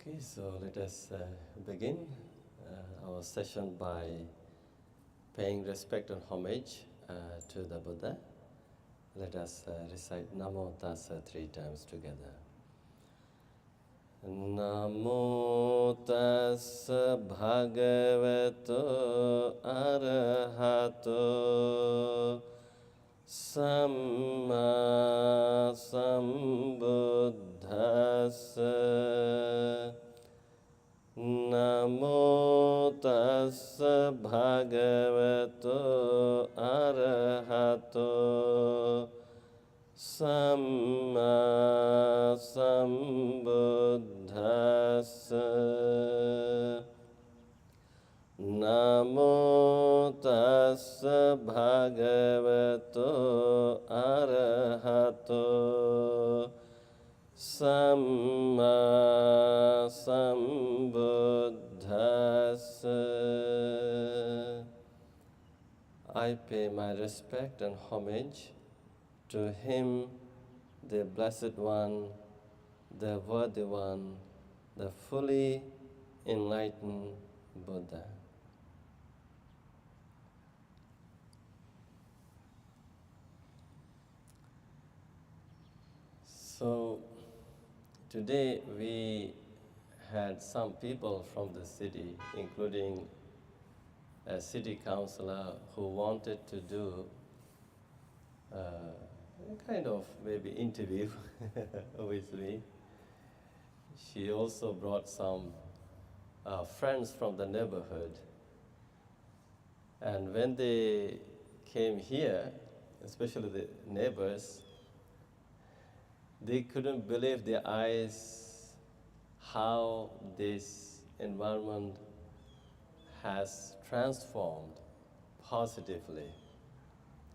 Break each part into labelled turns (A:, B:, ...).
A: Okay, so let us begin our session by paying respect and homage to the Buddha. Let us recite Namo Tassa 3 times together. Namo Tassa Bhagavato Arahato Samma Sambuddhassa. Namo Tassa Bhagavato Arahato Samma Sambuddhassa. Namo Tassa Bhagavato Arahato Samma Sambuddhassa. I pay my respect and homage to him, the Blessed One, the Worthy One, the fully enlightened Buddha. So today we had some people from the city, including a city councillor who wanted to do a kind of maybe interview with me. She also brought some friends from the neighborhood. And when they came here, especially the neighbors, they couldn't believe their eyes how this environment has transformed positively,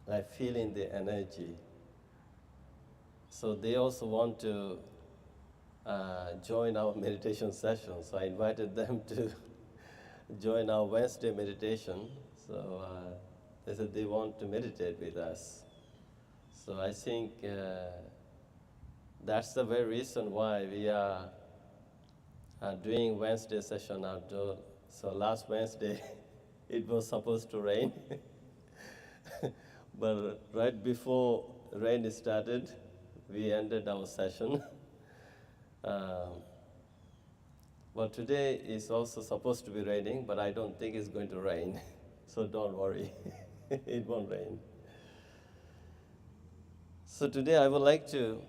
A: like feeling the energy. So they also want to join our meditation session. So I invited them to join our Wednesday meditation. So they said they want to meditate with us. So I think that's the very reason why we are doing Wednesday session outdoor. So last Wednesday, it was supposed to rain. But right before rain started, we ended our session. But today is also supposed to be raining, but I don't think it's going to rain. So don't worry, it won't rain. So today I would like to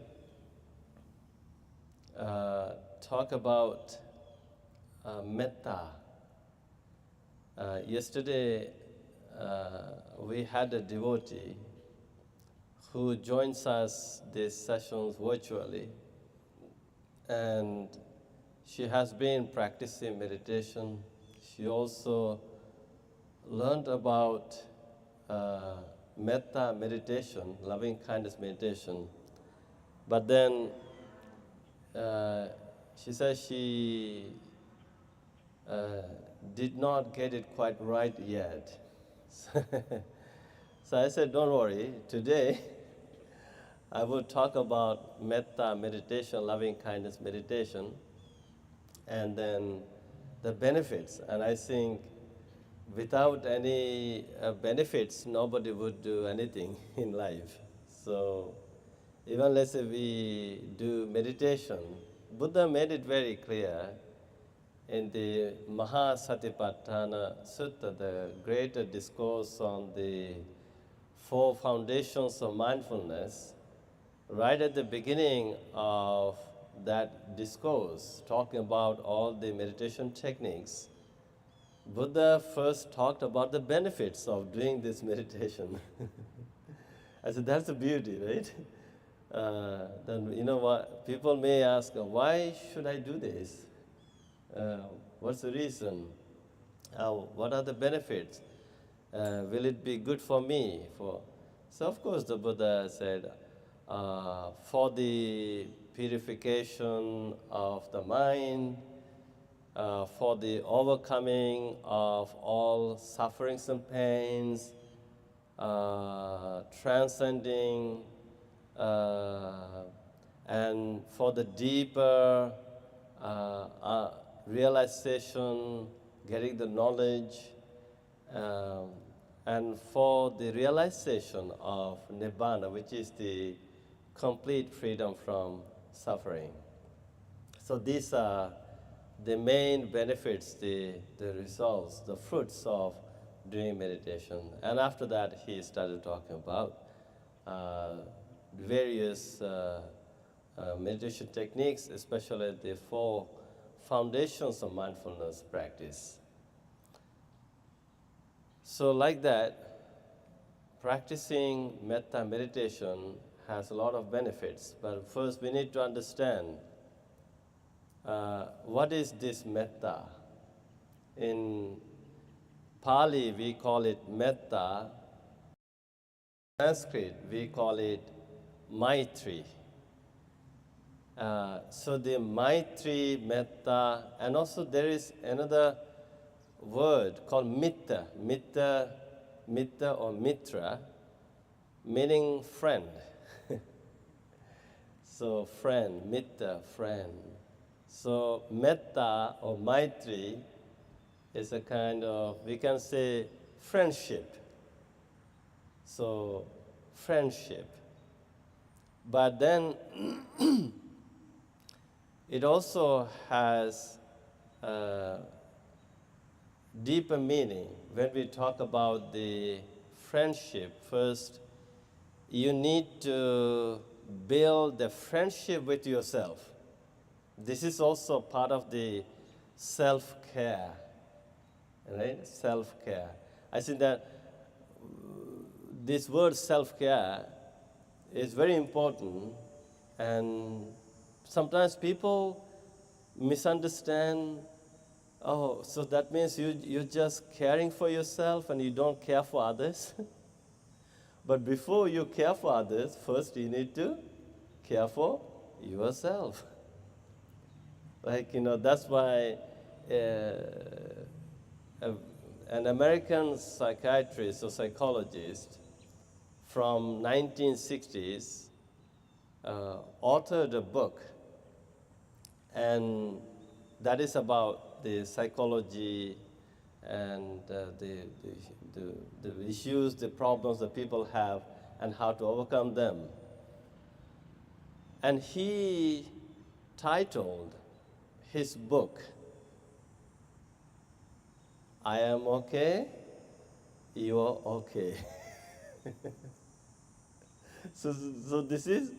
A: talk about metta. Yesterday, we had a devotee who joins us these sessions virtually, and she has been practicing meditation. She also learned about metta meditation, loving kindness meditation, but then she said she did not get it quite right yet. So I said, don't worry, today I will talk about metta meditation, loving kindness meditation, and then the benefits. And I think without any benefits, nobody would do anything in life. So even let's say we do meditation, Buddha made it very clear in the Mahasatipatthana Sutta, the greater discourse on the 4 foundations of mindfulness. Right at the beginning of that discourse, talking about all the meditation techniques, Buddha first talked about the benefits of doing this meditation. I said, that's the beauty, right? Then you know what? People may ask, why should I do this? What's the reason? What are the benefits? Will it be good for me? So of course the Buddha said, for the purification of the mind, for the overcoming of all sufferings and pains, transcending, and for the deeper realization, getting the knowledge, and for the realization of Nibbana, which is the complete freedom from suffering. So these are the main benefits, the results, the fruits of doing meditation. And after that, he started talking about various meditation techniques, especially the 4 foundations of mindfulness practice. So like that, practicing metta meditation has a lot of benefits. But first we need to understand what is this metta. In Pali we call it metta. In Sanskrit we call it maitri. So the maitri, metta, and also there is another word called mitta, or mitra, meaning friend. So friend, mitta, friend. So metta or maitri is a kind of, we can say, friendship. So friendship. But then it also has deeper meaning. When we talk about the friendship, first you need to build the friendship with yourself. This is also part of the self-care, right? Self-care. I think that this word self-care is very important, and sometimes people misunderstand. Oh, so that means you're just caring for yourself and you don't care for others? But before you care for others, first you need to care for yourself. That's why an American psychiatrist or psychologist from 1960s authored a book, and that is about the psychology and the issues, the problems that people have, and how to overcome them. And he titled his book, I Am Okay, You're Okay. So this is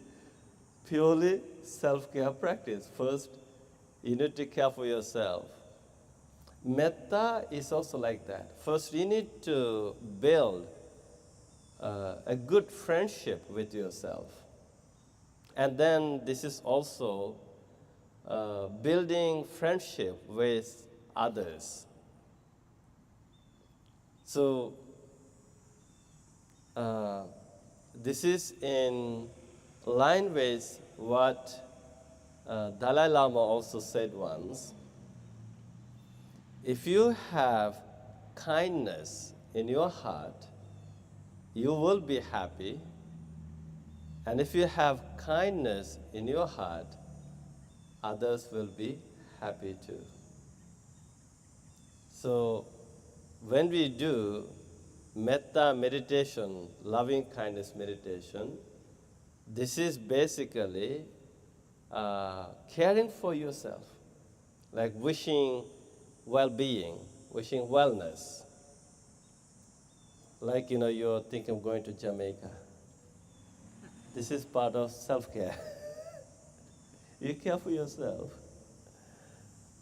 A: purely self-care practice. First, you need to care for yourself. Metta is also like that. First, you need to build a good friendship with yourself. And then this is also building friendship with others. So this is in line with what Dalai Lama also said once. If you have kindness in your heart, you will be happy. And if you have kindness in your heart, others will be happy too. So when we do metta meditation, loving kindness meditation, this is basically caring for yourself, like wishing well-being, wishing wellness. Like, you're thinking of going to Jamaica. This is part of self-care. You care for yourself.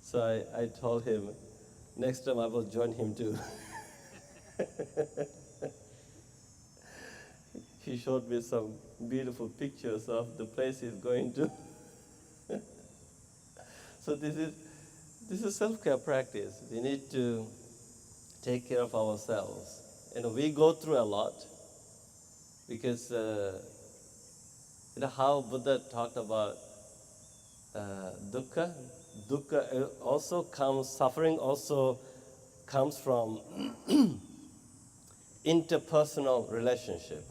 A: So I told him, next time I will join him too. He showed me some beautiful pictures of the place he's going to. So this is self-care practice. We need to take care of ourselves. We go through a lot because how Buddha talked about dukkha. Dukkha also comes, suffering also comes from interpersonal relationship.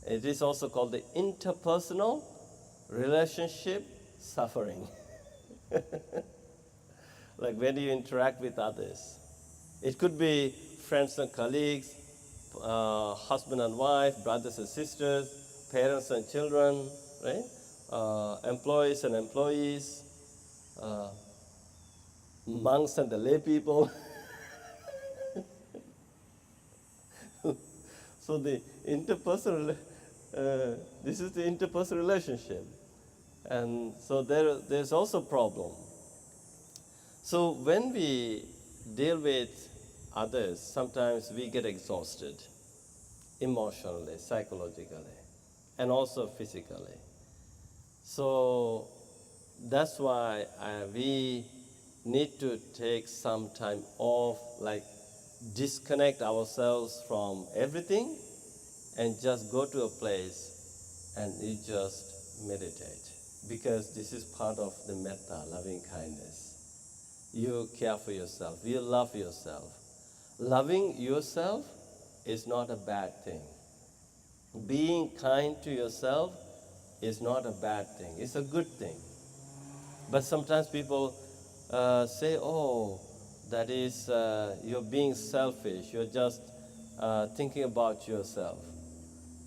A: It is also called the interpersonal relationship suffering. Like when you interact with others. It could be friends and colleagues, husband and wife, brothers and sisters, parents and children, right? Employees and employees, uh, monks and the lay people. So the interpersonal, this is the interpersonal relationship. And so there's also a problem. So when we deal with others, sometimes we get exhausted emotionally, psychologically, and also physically. So that's why we need to take some time off, like disconnect ourselves from everything and just go to a place and you just meditate. Because this is part of the metta, loving kindness. You care for yourself, you love yourself. Loving yourself is not a bad thing. Being kind to yourself is not a bad thing, it's a good thing. But sometimes people say, oh, that is, you're being selfish, you're just thinking about yourself.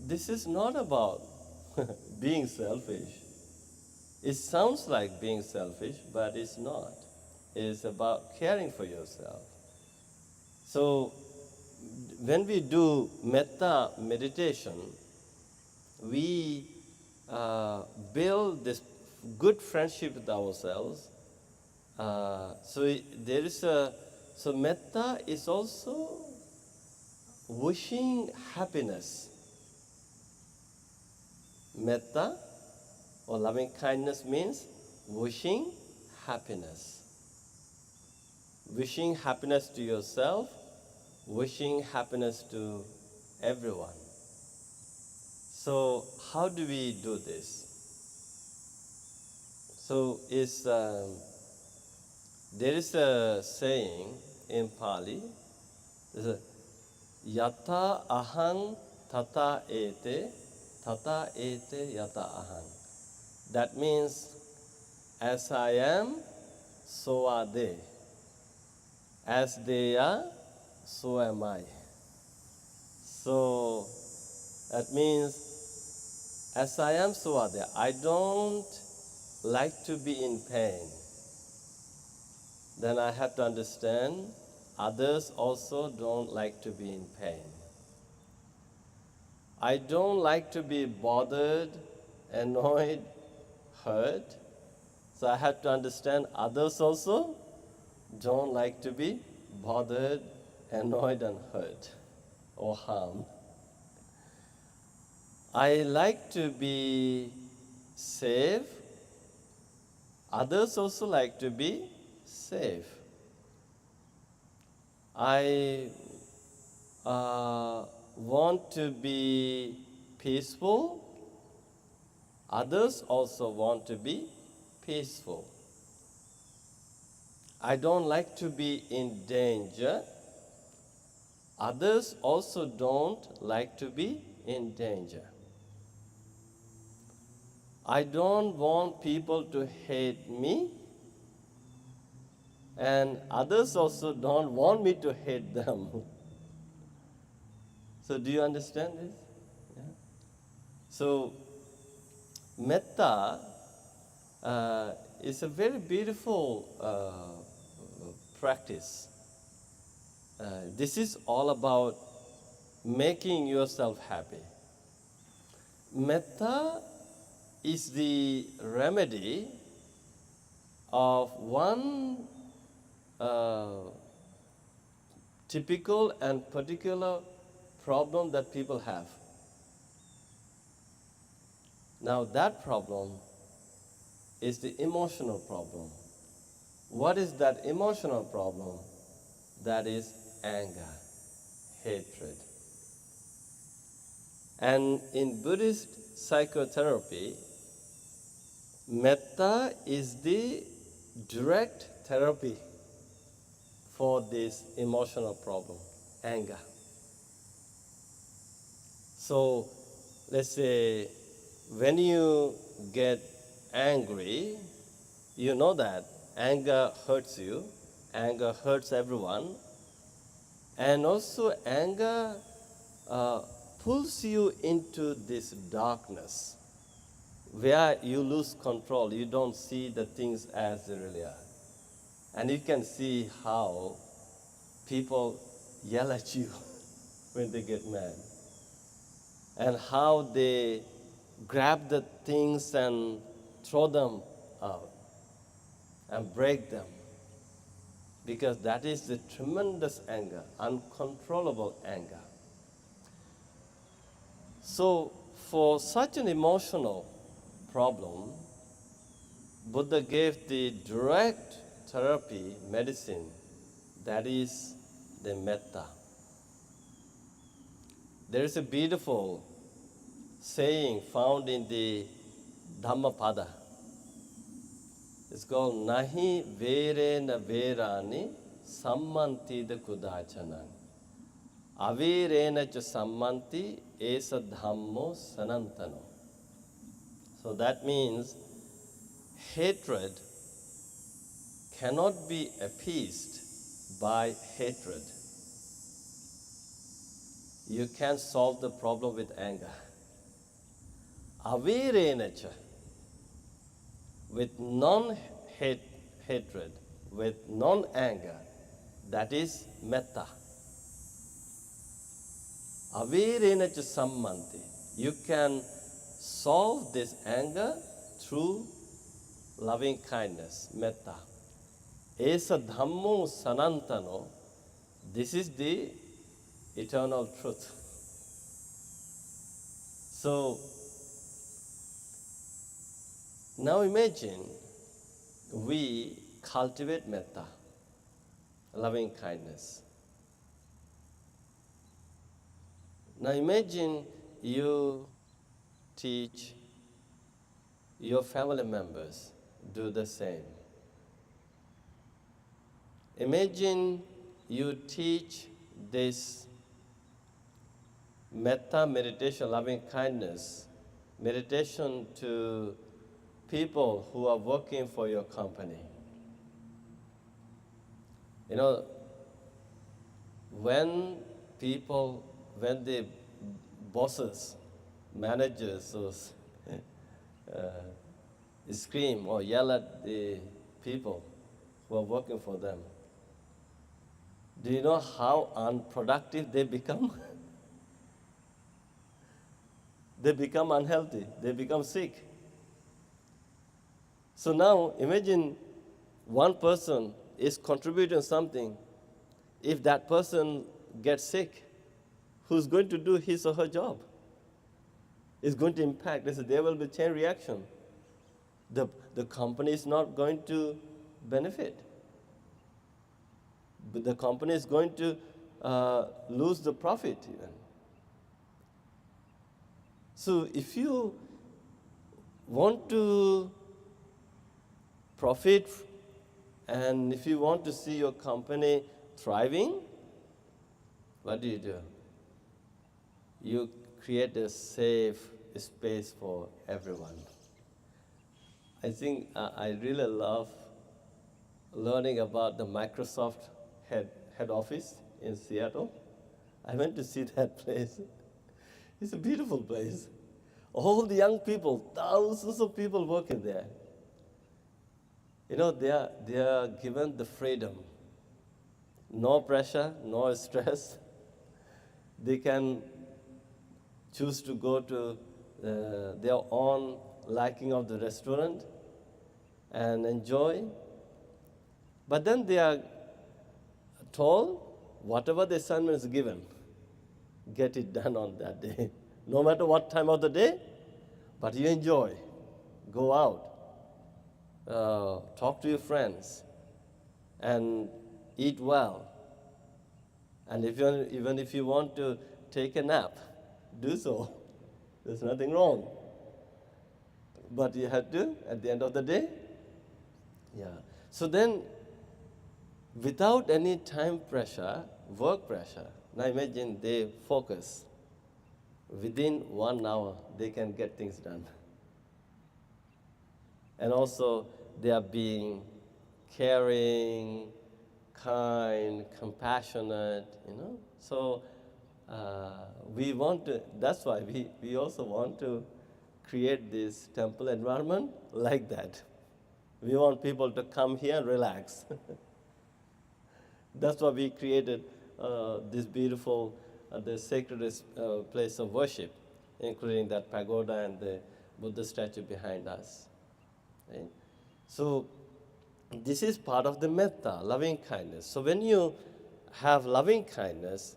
A: This is not about being selfish. It sounds like being selfish, but it's not. It's about caring for yourself. So when we do metta meditation, we build this good friendship with ourselves. So metta is also wishing happiness. Metta or loving kindness means wishing happiness. Wishing happiness to yourself, wishing happiness to everyone. So how do we do this? So there is a saying in Pali, yata ahang tata ete yata ahang. That means, as I am, so are they. As they are, so am I. So that means, as I am, so are they. I don't like to be in pain. Then I have to understand others also don't like to be in pain. I don't like to be bothered, annoyed, hurt. So I have to understand others also don't like to be bothered, annoyed, and hurt or harmed. I like to be safe. Others also like to be safe. I want to be peaceful. Others also want to be peaceful. I don't like to be in danger. Others also don't like to be in danger. I don't want people to hate me, and others also don't want me to hate them. So do you understand this? Yeah. So metta is a very beautiful practice. This is all about making yourself happy. Metta is the remedy of one typical and particular problem that people have. Now that problem is the emotional problem. What is that emotional problem? That is anger, hatred. And in Buddhist psychotherapy, metta is the direct therapy for this emotional problem, anger. So let's say when you get angry, you know that anger hurts you, anger hurts everyone, and also anger pulls you into this darkness where you lose control. You don't see the things as they really are. And you can see how people yell at you when they get mad, and how they grab the things and throw them out and break them, because that is the tremendous anger, uncontrollable anger. So for such an emotional problem, Buddha gave the direct therapy, medicine, that is the metta. There is a beautiful saying found in the Dhammapada. It's called Nahi Verena Verani Sammantida Kudachanang. Avirena cha sammanti esa dhammo sanantano. So that means hatred cannot be appeased by hatred. You can't solve the problem with anger. Avirena cha, with non-hatred, with non-anger, that is metta. Avirena cha sammanti. You can solve this anger through loving kindness, metta. Esa dhammo sanantano. This is the eternal truth. So, now imagine we cultivate metta, loving kindness. Now imagine you teach your family members do the same. Imagine you teach this metta meditation, loving kindness, meditation to people who are working for your company. You know, when the bosses, managers, scream or yell at the people who are working for them, do you know how unproductive they become? They become unhealthy, they become sick. So now imagine one person is contributing something. If that person gets sick, who's going to do his or her job? It's going to impact. There will be a chain reaction. The company is not going to benefit. But the company is going to lose the profit even. So if you want to profit and if you want to see your company thriving, what do? You create a safe space for everyone. I think I really love learning about the Microsoft head office in Seattle. I went to see that place. It's a beautiful place. All the young people, thousands of people working there. You know, they are given the freedom. No pressure, no stress. They can choose to go to their own liking of the restaurant and enjoy. But then they are told, whatever the assignment is given, get it done on that day. No matter what time of the day, but you enjoy. Go out. Talk to your friends. And eat well. And even if you want to take a nap, do so. There's nothing wrong. But you have to, at the end of the day. Yeah. So then, without any time pressure, work pressure, now imagine they focus. Within 1 hour, they can get things done. And also, they are being caring, kind, compassionate, So we want to, that's why we also want to create this temple environment like that. We want people to come here and relax. That's why we created this beautiful, the sacred place of worship, including that pagoda and the Buddha statue behind us. Right? So this is part of the metta, loving kindness. So when you have loving kindness,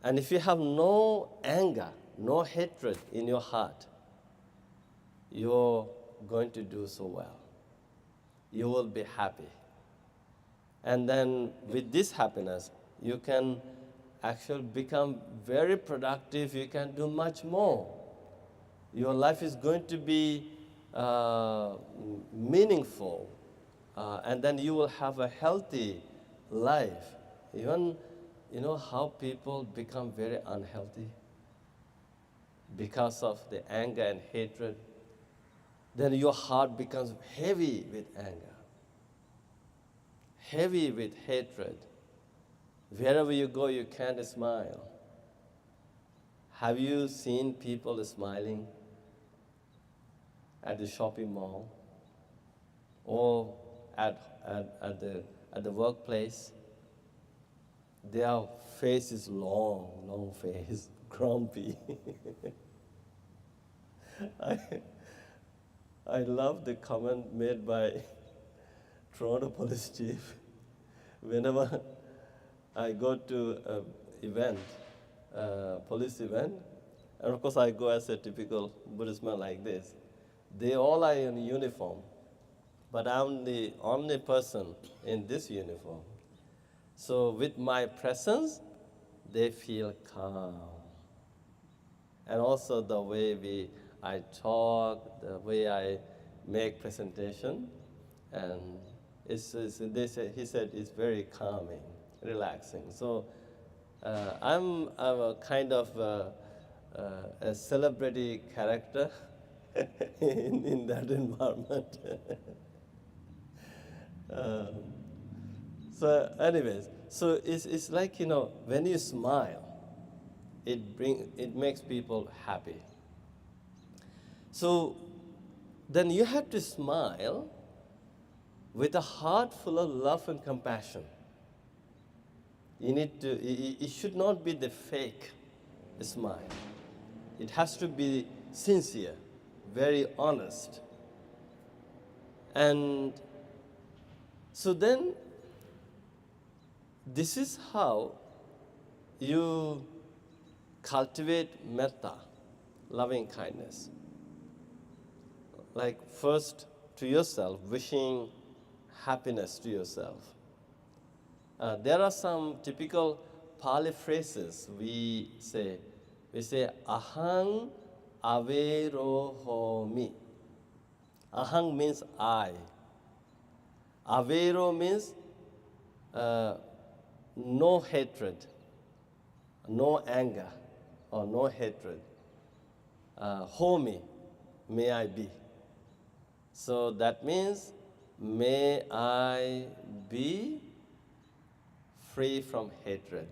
A: and if you have no anger, no hatred in your heart, you're going to do so well. You will be happy. And then with this happiness, you can actually become very productive. You can do much more. Your life is going to be meaningful. And then you will have a healthy life. Even, how people become very unhealthy because of the anger and hatred. Then your heart becomes heavy with anger, heavy with hatred. Wherever you go, you can't smile. Have you seen people smiling at the shopping mall or at the workplace? Their face is long face, grumpy. I love the comment made by Toronto Police Chief. Whenever I go to an event, police event, and of course I go as a typical Buddhist man like this, they all are in uniform, but I'm the only person in this uniform. So with my presence, they feel calm. And also the way I talk, the way I make presentation, and he said it's very calming, relaxing. So I'm a kind of a celebrity character in that environment. So anyways, so it's like, when you smile, it makes people happy. So then you have to smile with a heart full of love and compassion. It should not be the fake smile. It has to be sincere, very honest. And so then, this is how you cultivate metta, loving kindness. Like first to yourself, wishing happiness to yourself. There are some typical Pali phrases we say. We say, ahang averohomi. Ahang means I. Avero means no hatred, no anger, or no hatred. Homi, may I be. So that means, may I be free from hatred.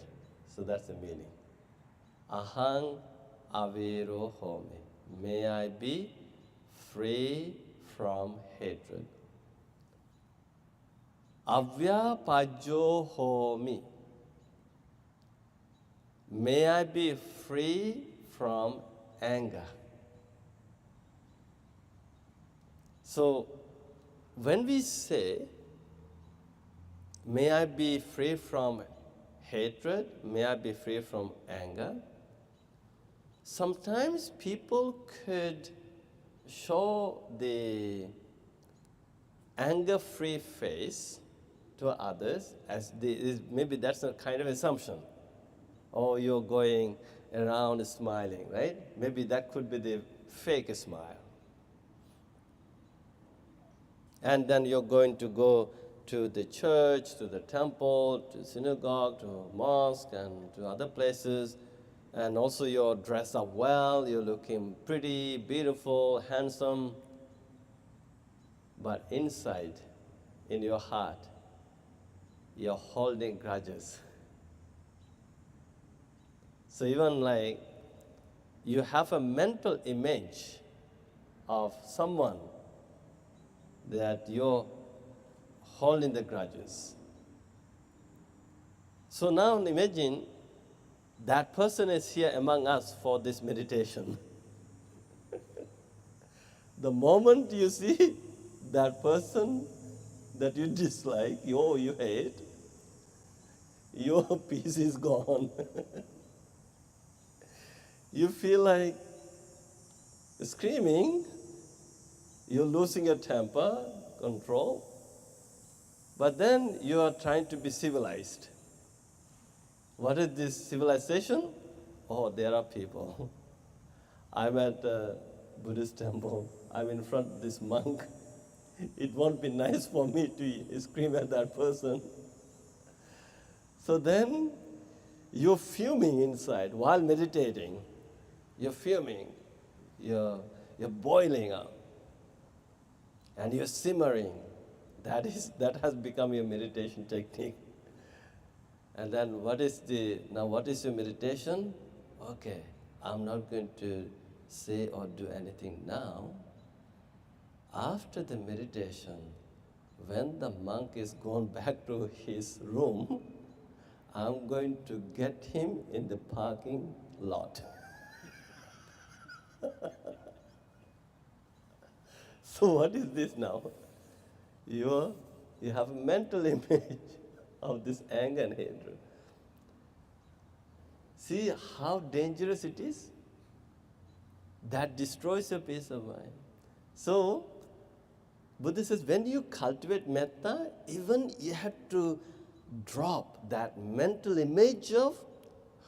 A: So that's the meaning. Ahang avero homi. May I be free from hatred. Avyapajyo homi. May I be free from anger. So when we say, may I be free from hatred, may I be free from anger, sometimes people could show the anger-free face to others as maybe that's a kind of assumption. Oh, you're going around smiling, right? Maybe that could be the fake smile. And then you're going to go to the church, to the temple, to synagogue, to mosque, and to other places. And also you're dressed up well, you're looking pretty, beautiful, handsome. But inside, in your heart, you're holding grudges. So even like you have a mental image of someone that you're holding the grudges. So now imagine that person is here among us for this meditation. The moment you see that person that you dislike, you hate, your peace is gone. You feel like screaming, you're losing your temper, control, but then you are trying to be civilized. What is this civilization? Oh, there are people. I'm at a Buddhist temple. I'm in front of this monk. It won't be nice for me to scream at that person. So then you're fuming inside while meditating. You're fuming. You're boiling up. And you're simmering. That has become your meditation technique. And then what is your meditation? Okay, I'm not going to say or do anything now. After the meditation, when the monk is gone back to his room, I'm going to get him in the parking lot. So what is this now? You have a mental image of this anger and hatred. See how dangerous it is? That destroys your peace of mind. So, Buddha says, when you cultivate metta, even you have to drop that mental image of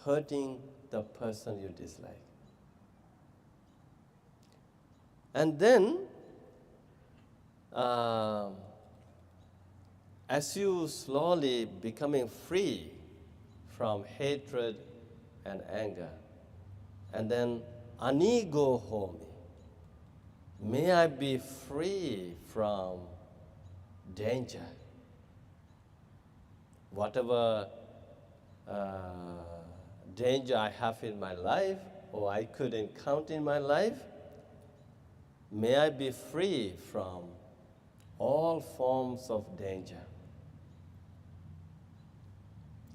A: hurting the person you dislike. And then, as you slowly becoming free from hatred and anger, and then anigo homi, may I be free from danger. Whatever danger I have in my life or I could encounter in my life, may I be free from all forms of danger.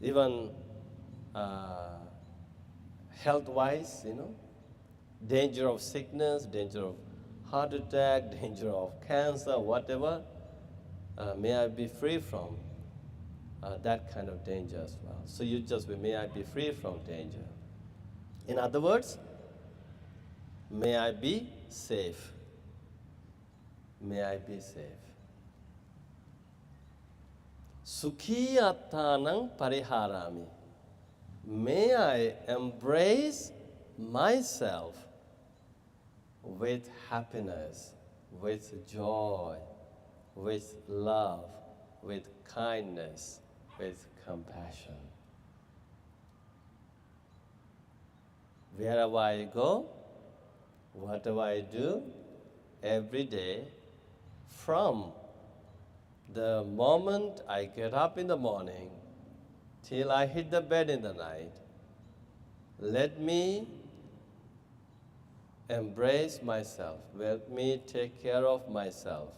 A: Even health-wise, danger of sickness, danger of heart attack, danger of cancer, whatever, may I be free from that kind of danger as well. So you just, may I be free from danger. In other words, may I be safe. May I be safe. Sukhi attanang pariharami. May I embrace myself with happiness, with joy, with love, with kindness, with compassion. Wherever I go, whatever I do, every day, from the moment I get up in the morning till I hit the bed in the night, let me embrace myself. Let me take care of myself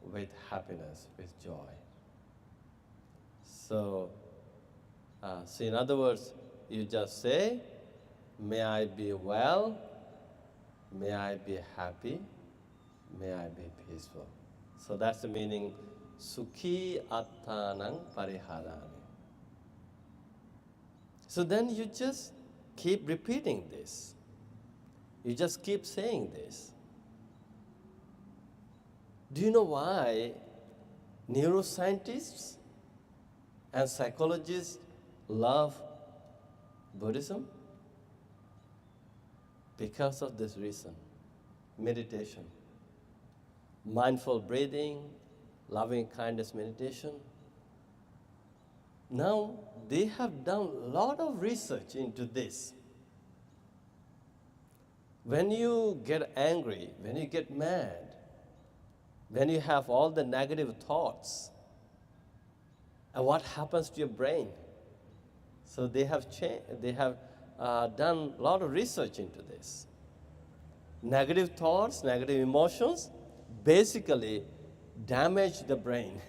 A: with happiness, with joy. So in other words, you just say, may I be well, may I be happy, may I be peaceful. So that's the meaning, Sukhi attanang pariharami. So then you just keep repeating this. You just keep saying this. Do you know why neuroscientists and psychologists love Buddhism? Because of this reason. Meditation. Mindful breathing, loving kindness meditation. Now, they have done a lot of research into this. When you get angry, when you get mad, when you have all the negative thoughts, And what happens to your brain? So they have done a lot of research into this. Negative thoughts, negative emotions basically damage the brain.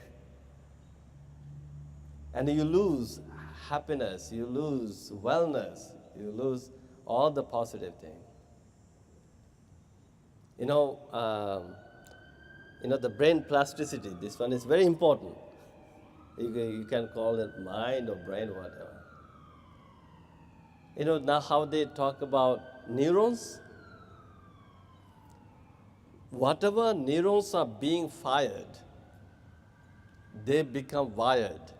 A: And you lose happiness, you lose wellness, you lose all the positive things. The brain plasticity, this one is very important. You can call it mind or brain, whatever. Now how they talk about neurons? Whatever neurons are being fired, they become wired.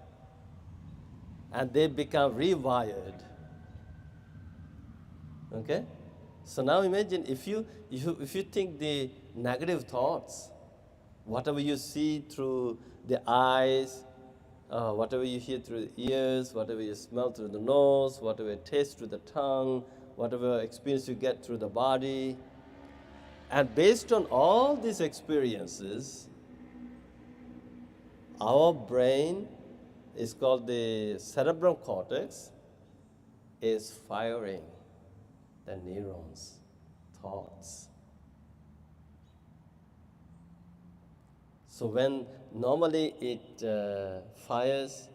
A: And they become rewired. Okay? So now imagine if you think the negative thoughts, whatever you see through the eyes, whatever you hear through the ears, whatever you smell through the nose, whatever you taste through the tongue, whatever experience you get through the body. And based on all these experiences, our brain is called the cerebral cortex, is firing the neurons, thoughts. So when normally it fires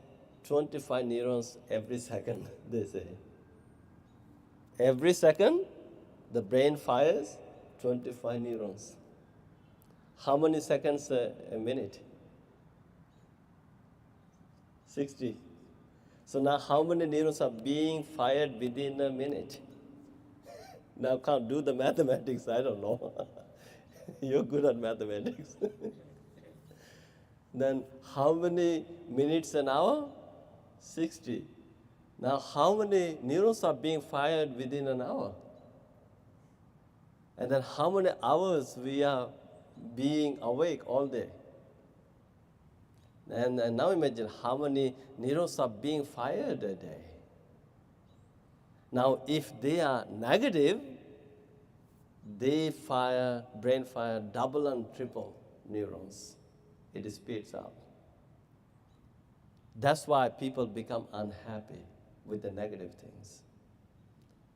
A: 25 neurons every second, they say. Every second, the brain fires 25 neurons. How many seconds a minute? 60. So now how many neurons are being fired within a minute? Now can't do the mathematics, I don't know. You're good at mathematics. Then how many minutes an hour? 60. Now how many neurons are being fired within an hour? And then how many hours we are being awake all day? And now imagine how many neurons are being fired a day. Now if they are negative, brain fire double and triple neurons. It speeds up. That's why people become unhappy with the negative things.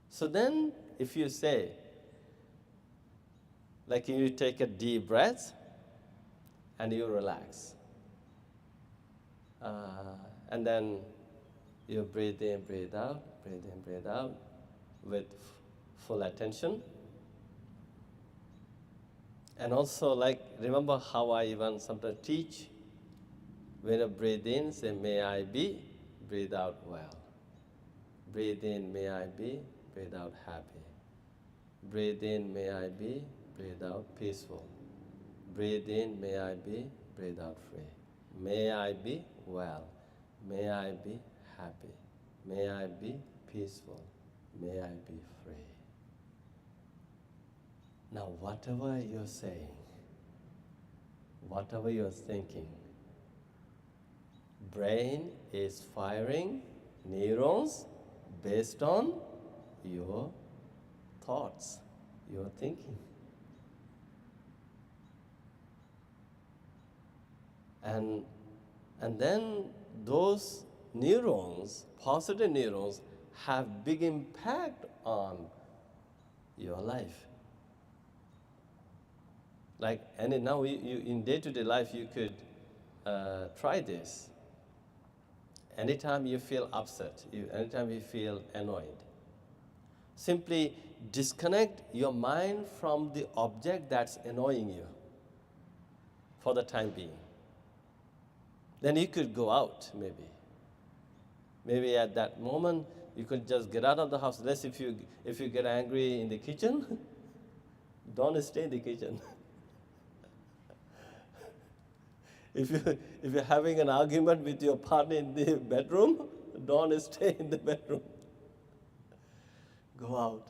A: So then if you say, like you take a deep breath and you relax. And then you breathe in, breathe out, breathe in, breathe out with full attention. And also, remember how I even sometimes teach? When you breathe in, say, may I be, breathe out well. Breathe in, may I be, breathe out happy. Breathe in, may I be, breathe out peaceful. Breathe in, may I be, breathe out free. May I be well. May I be happy. May I be peaceful. May I be free. Now, whatever you're saying, whatever you're thinking, brain is firing neurons based on your thoughts, your thinking. And then those neurons, positive neurons, have big impact on your life. Now you in day-to-day life, you could try this. Anytime you feel upset, anytime you feel annoyed, simply disconnect your mind from the object that's annoying you for the time being. Then you could go out, maybe. Maybe at that moment, you could just get out of the house. Unless if you get angry in the kitchen, don't stay in the kitchen. If you're having an argument with your partner in the bedroom, don't stay in the bedroom. Go out.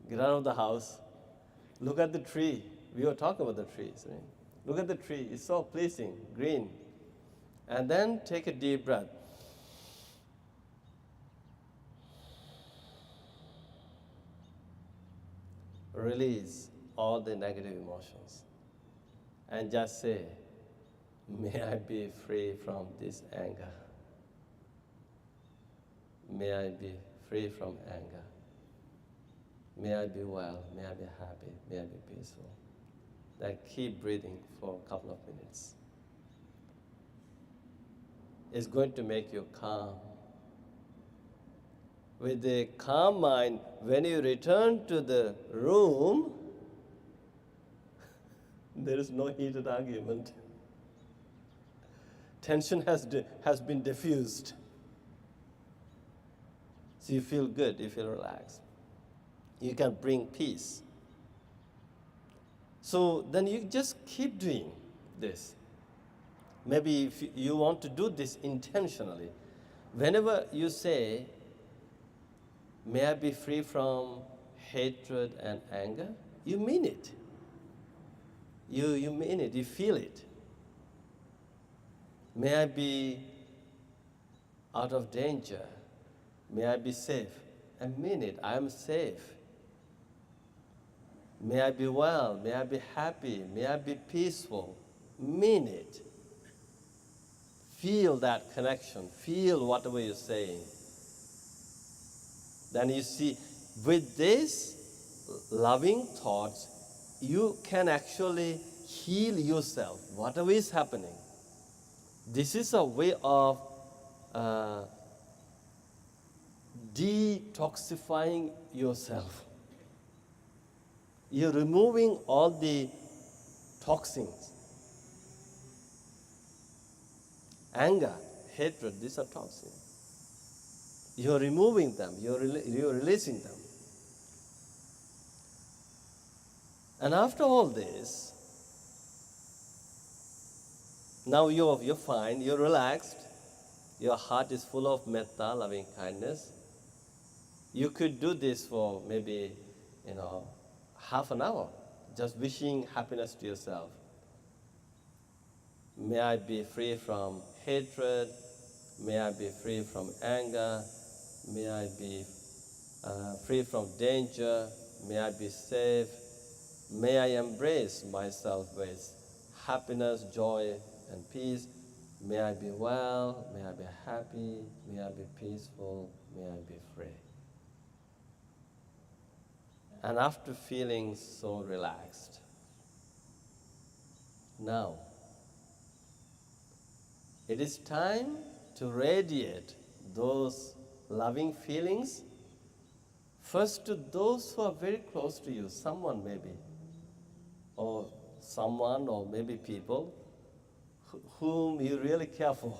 A: Get out of the house. Look at the tree. We were talking about the trees, right? Look at the tree. It's so pleasing, green. And then take a deep breath. Release all the negative emotions. And just say, may I be free from this anger. may I be free from anger. May I be well, may I be happy, may I be peaceful. Then keep breathing for a couple of minutes. It's going to make you calm. With a calm mind, when you return to the room, there is no heated argument. Tension has been diffused. So you feel good, you feel relaxed. You can bring peace. So then you just keep doing this. Maybe if you want to do this intentionally, whenever you say, may I be free from hatred and anger, you mean it. You mean it, you feel it. May I be out of danger. May I be safe. I mean it, I am safe. May I be well, may I be happy, may I be peaceful. Mean it. Feel that connection, feel whatever you're saying. Then you see, with these loving thoughts, you can actually heal yourself, whatever is happening. This is a way of detoxifying yourself. You're removing all the toxins. Anger, hatred, these are toxins. You're removing them, you're releasing them. And after all this, now you're fine, you're relaxed, your heart is full of metta, loving kindness. You could do this for maybe, half an hour, just wishing happiness to yourself. May I be free from hatred, may I be free from anger, may I be free from danger, may I be safe, may I embrace myself with happiness, joy, and peace. May I be well, may I be happy, may I be peaceful, may I be free. And after feeling so relaxed, now it is time to radiate those loving feelings first to those who are very close to you, someone maybe, or someone or maybe people whom you really care for,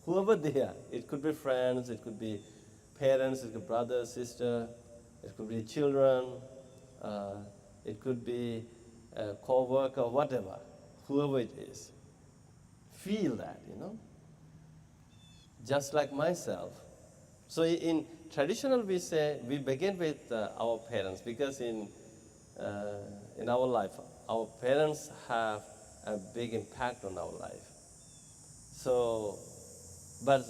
A: whoever they are. It could be friends, it could be parents, it could be brother, sister, it could be children, it could be a co-worker, whatever, whoever it is. Feel that, just like myself. So in traditional we say, we begin with our parents, because in our life, our parents have a big impact on our life. So, but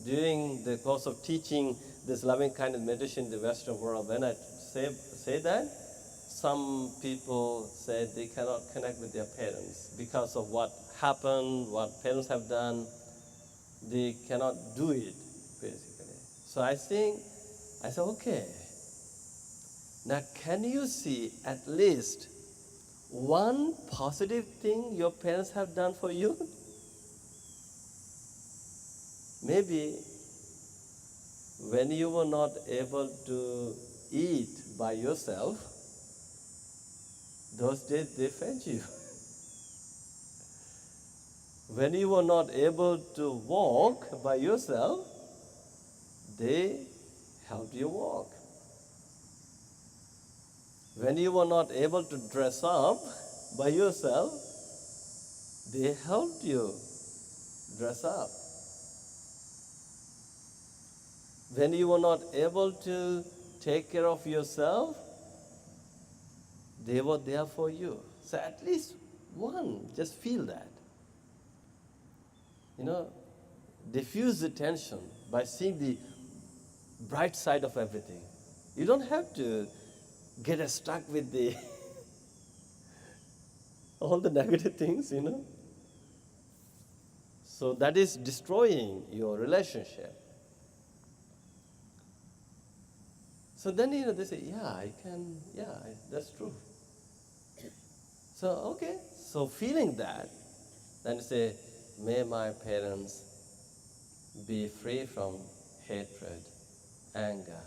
A: during the course of teaching this loving kindness meditation in the Western world, when I say that, some people say they cannot connect with their parents because of what happened, what parents have done. They cannot do it, basically. So I said, okay, now can you see at least one positive thing your parents have done for you? Maybe when you were not able to eat by yourself, those days they fed you. When you were not able to walk by yourself, they helped you walk. When you were not able to dress up by yourself, they helped you dress up. When you were not able to take care of yourself, they were there for you. So at least one, just feel that. Diffuse the tension by seeing the bright side of everything. You don't have to get stuck with the all the negative things, So that is destroying your relationship. So then, they say, that's true. So, okay, so feeling that, then you say, may my parents be free from hatred, anger,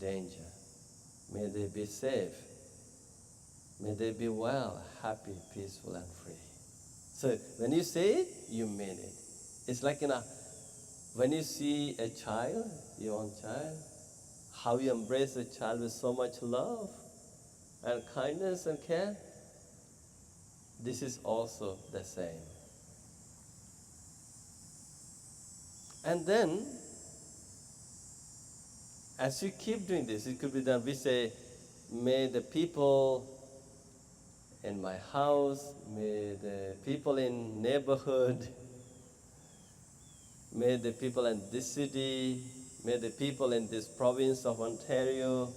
A: danger. May they be safe. May they be well, happy, peaceful, and free. So when you say it, you mean it. It's like, when you see a child, your own child, how you embrace the child with so much love and kindness and care, this is also the same. And then, as you keep doing this, it could be that we say, may the people in my house, may the people in neighborhood, may the people in this city, may the people in this province of Ontario,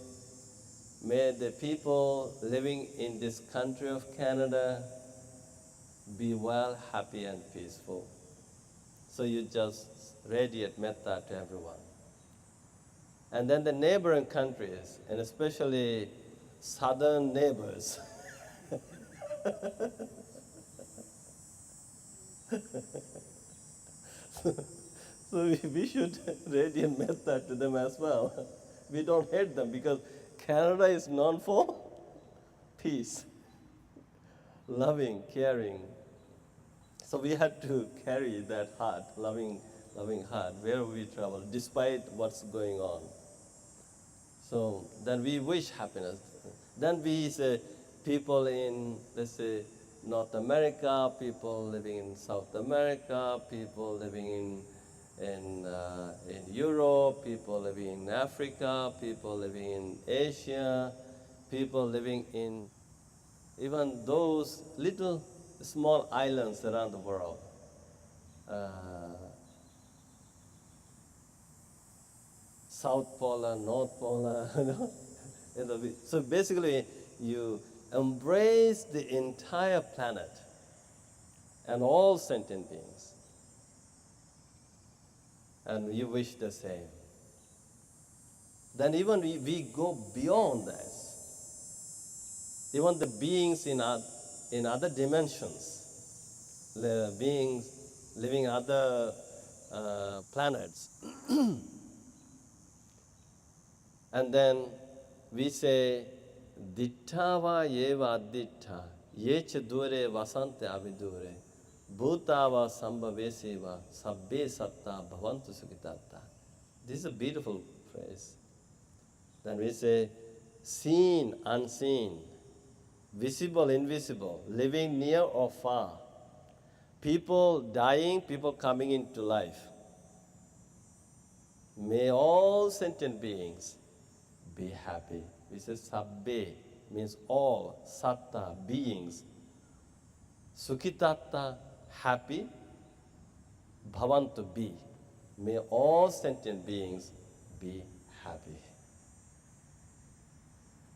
A: may the people living in this country of Canada be well, happy, and peaceful. So you just radiate metta to everyone. And then the neighboring countries, and especially southern neighbors, so we should radiate metta to them as well. We don't hate them because Canada is known for peace, loving, caring. So we had to carry that heart, loving heart, wherever we travel, despite what's going on. So then we wish happiness. Then we say people in, let's say, North America, people living in South America, people living in Europe, people living in Africa, people living in Asia, people living in even those little small islands around the world. South Polar, North Polar, So basically, you embrace the entire planet and all sentient beings. And you wish the same. Then even we go beyond this. Even the beings in other dimensions, the beings living other planets. And then we say, Dittava yeva ditta, yecha dure vasante avidure, bhutava sambhaveseva, sabbe satta bhavantu sukhitatta. This is a beautiful phrase. Then we say, seen, unseen, visible, invisible, living near or far, people dying, people coming into life. May all sentient beings be happy. We say sabbe means all, satta, beings. Sukhitatta, happy, bhavantu, be. May all sentient beings be happy.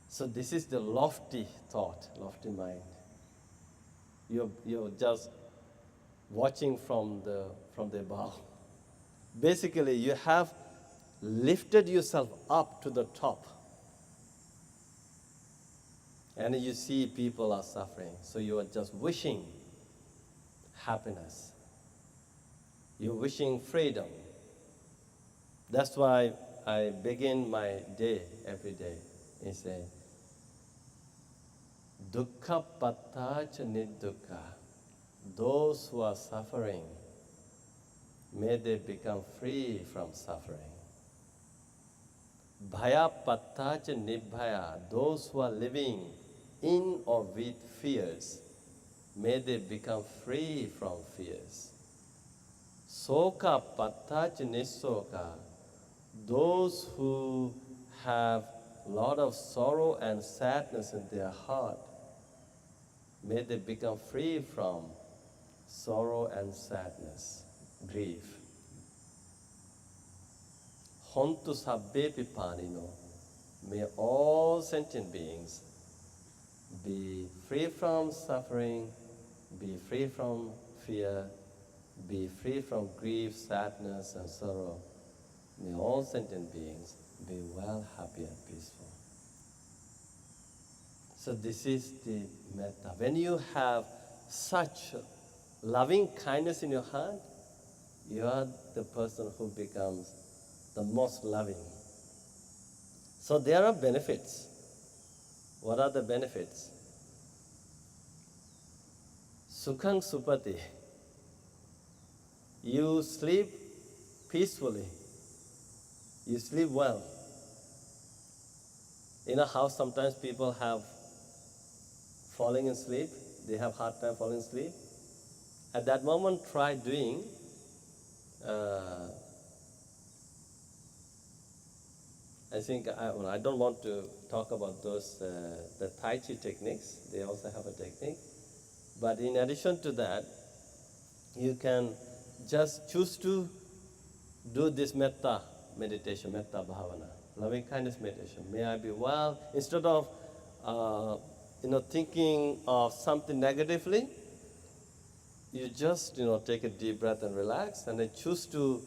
A: So this is the lofty thought, lofty mind. You're just watching from the above. Basically, you have lifted yourself up to the top. And you see people are suffering. So you are just wishing happiness. You're wishing freedom. That's why I begin my day every day. I say, Dukkha pattacha niddukkha. Those who are suffering, may they become free from suffering. Bhaya pattacha nibbhaya. Those who are living in or with fears, may they become free from fears. Soka pattacha nissoka. Those who have a lot of sorrow and sadness in their heart, may they become free from sorrow and sadness, grief. Hontu sabbe pipanino. May all sentient beings be free from suffering, be free from fear, be free from grief, sadness, and sorrow. may all sentient beings be well, happy, and peaceful. So this is the metta. When you have such loving kindness in your heart, you are the person who becomes the most loving. So there are benefits. What are the benefits? Sukhang supati. You sleep peacefully. You sleep well. In a house, sometimes people have falling in sleep. They have hard time falling asleep. At that moment, try doing I think I don't want to talk about those the Tai Chi techniques. They also have a technique. But in addition to that, you can just choose to do this metta meditation, metta bhavana, loving kindness meditation. May I be well. Instead of thinking of something negatively, you just take a deep breath and relax, and then choose to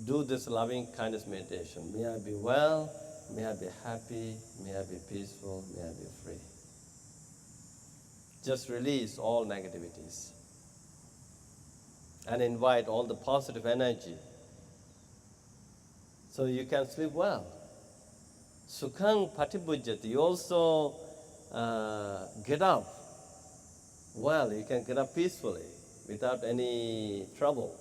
A: do this loving kindness meditation. May I be well. May I be happy. May I be peaceful. May I be free. Just release all negativities and invite all the positive energy so you can sleep well. Sukhang patibhujyati. You also get up well. You can get up peacefully without any trouble.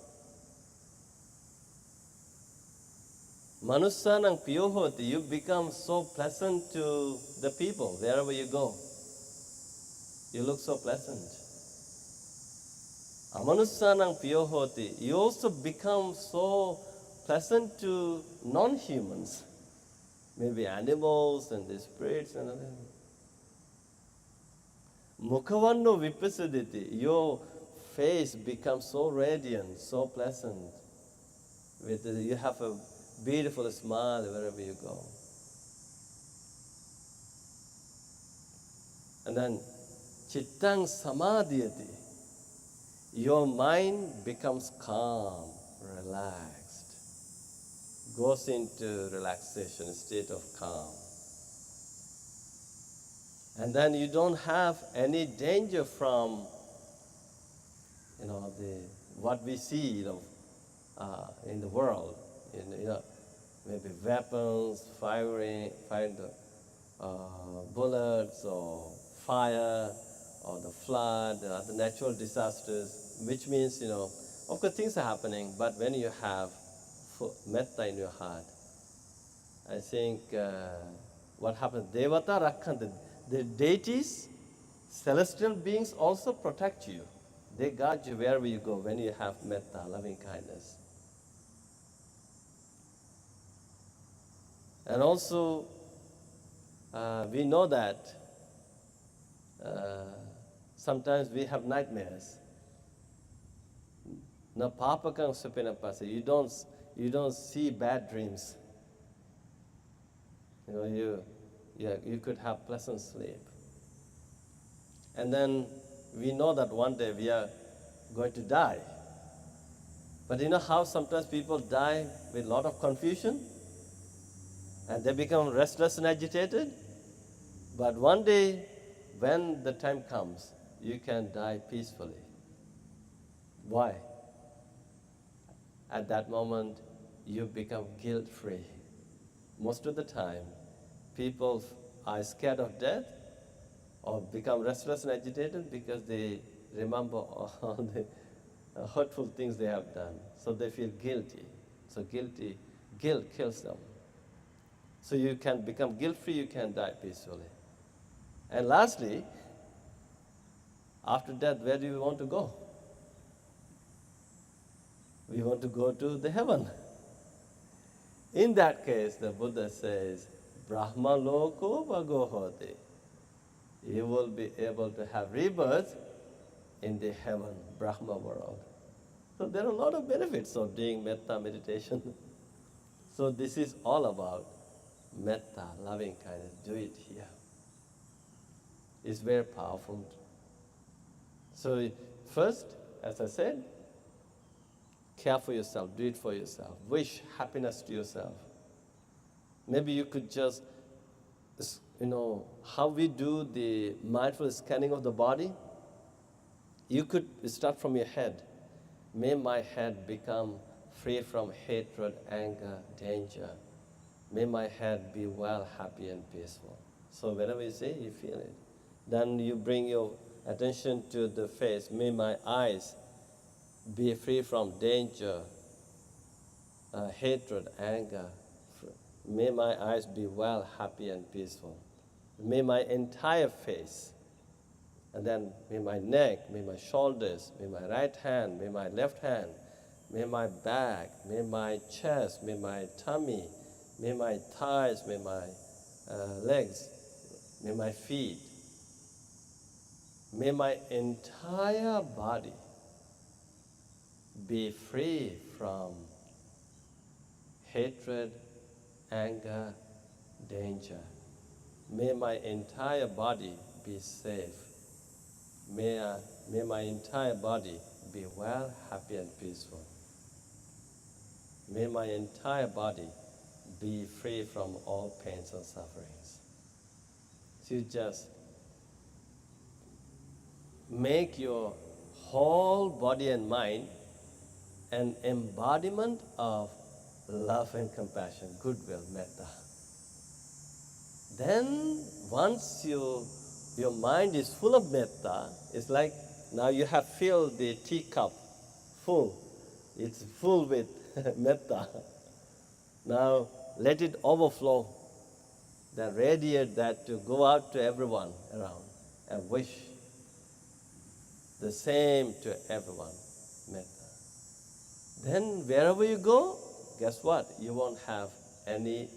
A: Manussanang piyohoti. You become so pleasant to the people wherever you go. You look so pleasant. Amanussanang piyohoti. You also become so pleasant to non-humans, maybe animals and the spirits and other. Mukhavanno vipasaditi. Your face becomes so radiant, so pleasant. You have a beautiful smile wherever you go. And then chittang samadhyati. Your mind becomes calm, relaxed, goes into relaxation, a state of calm. And then you don't have any danger from what we see in the world, maybe weapons, firing bullets, or fire, or the flood, the natural disasters, which means, of course things are happening, but when you have metta in your heart, I think what happens, devata rakhanta, the deities, celestial beings also protect you. They guard you wherever you go when you have metta, loving kindness. And also, we know that sometimes we have nightmares. Na papakang supinapasa. You don't see bad dreams. You could have pleasant sleep. And then we know that one day we are going to die. But you know how sometimes people die with a lot of confusion? And they become restless and agitated? But one day, when the time comes, you can die peacefully. Why? At that moment, you become guilt-free. Most of the time, people are scared of death or become restless and agitated because they remember all the hurtful things they have done. So they feel guilty. So guilt kills them. So you can become guilt-free, you can die peacefully. And lastly, after death, where do you want to go? We want to go to the heaven. In that case, the Buddha says, Brahma loko bhagohote. You will be able to have rebirth in the heaven, Brahma world. So there are a lot of benefits of doing metta meditation. So this is all about metta, loving kindness. Do it here. It's very powerful. So first, as I said, care for yourself, do it for yourself. Wish happiness to yourself. Maybe you could just, how we do the mindful scanning of the body, you could start from your head. May my head become free from hatred, anger, danger. May my head be well, happy, and peaceful. So whenever you say, you feel it. Then you bring your attention to the face. May my eyes be free from danger, hatred, anger. May my eyes be well, happy, and peaceful. May my entire face, and then may my neck, may my shoulders, may my right hand, may my left hand, may my back, may my chest, may my tummy, may my thighs, may my legs, may my feet, may my entire body be free from hatred, anger, danger. May my entire body be safe. May my entire body be well, happy, and peaceful. May my entire body be free from all pains and sufferings. So you just make your whole body and mind an embodiment of love and compassion, goodwill, metta. Then once your mind is full of metta, it's like now you have filled the teacup full. It's full with metta. Now let it overflow. Then radiate that to go out to everyone around and wish the same to everyone, metta. Then wherever you go, guess what? You won't have any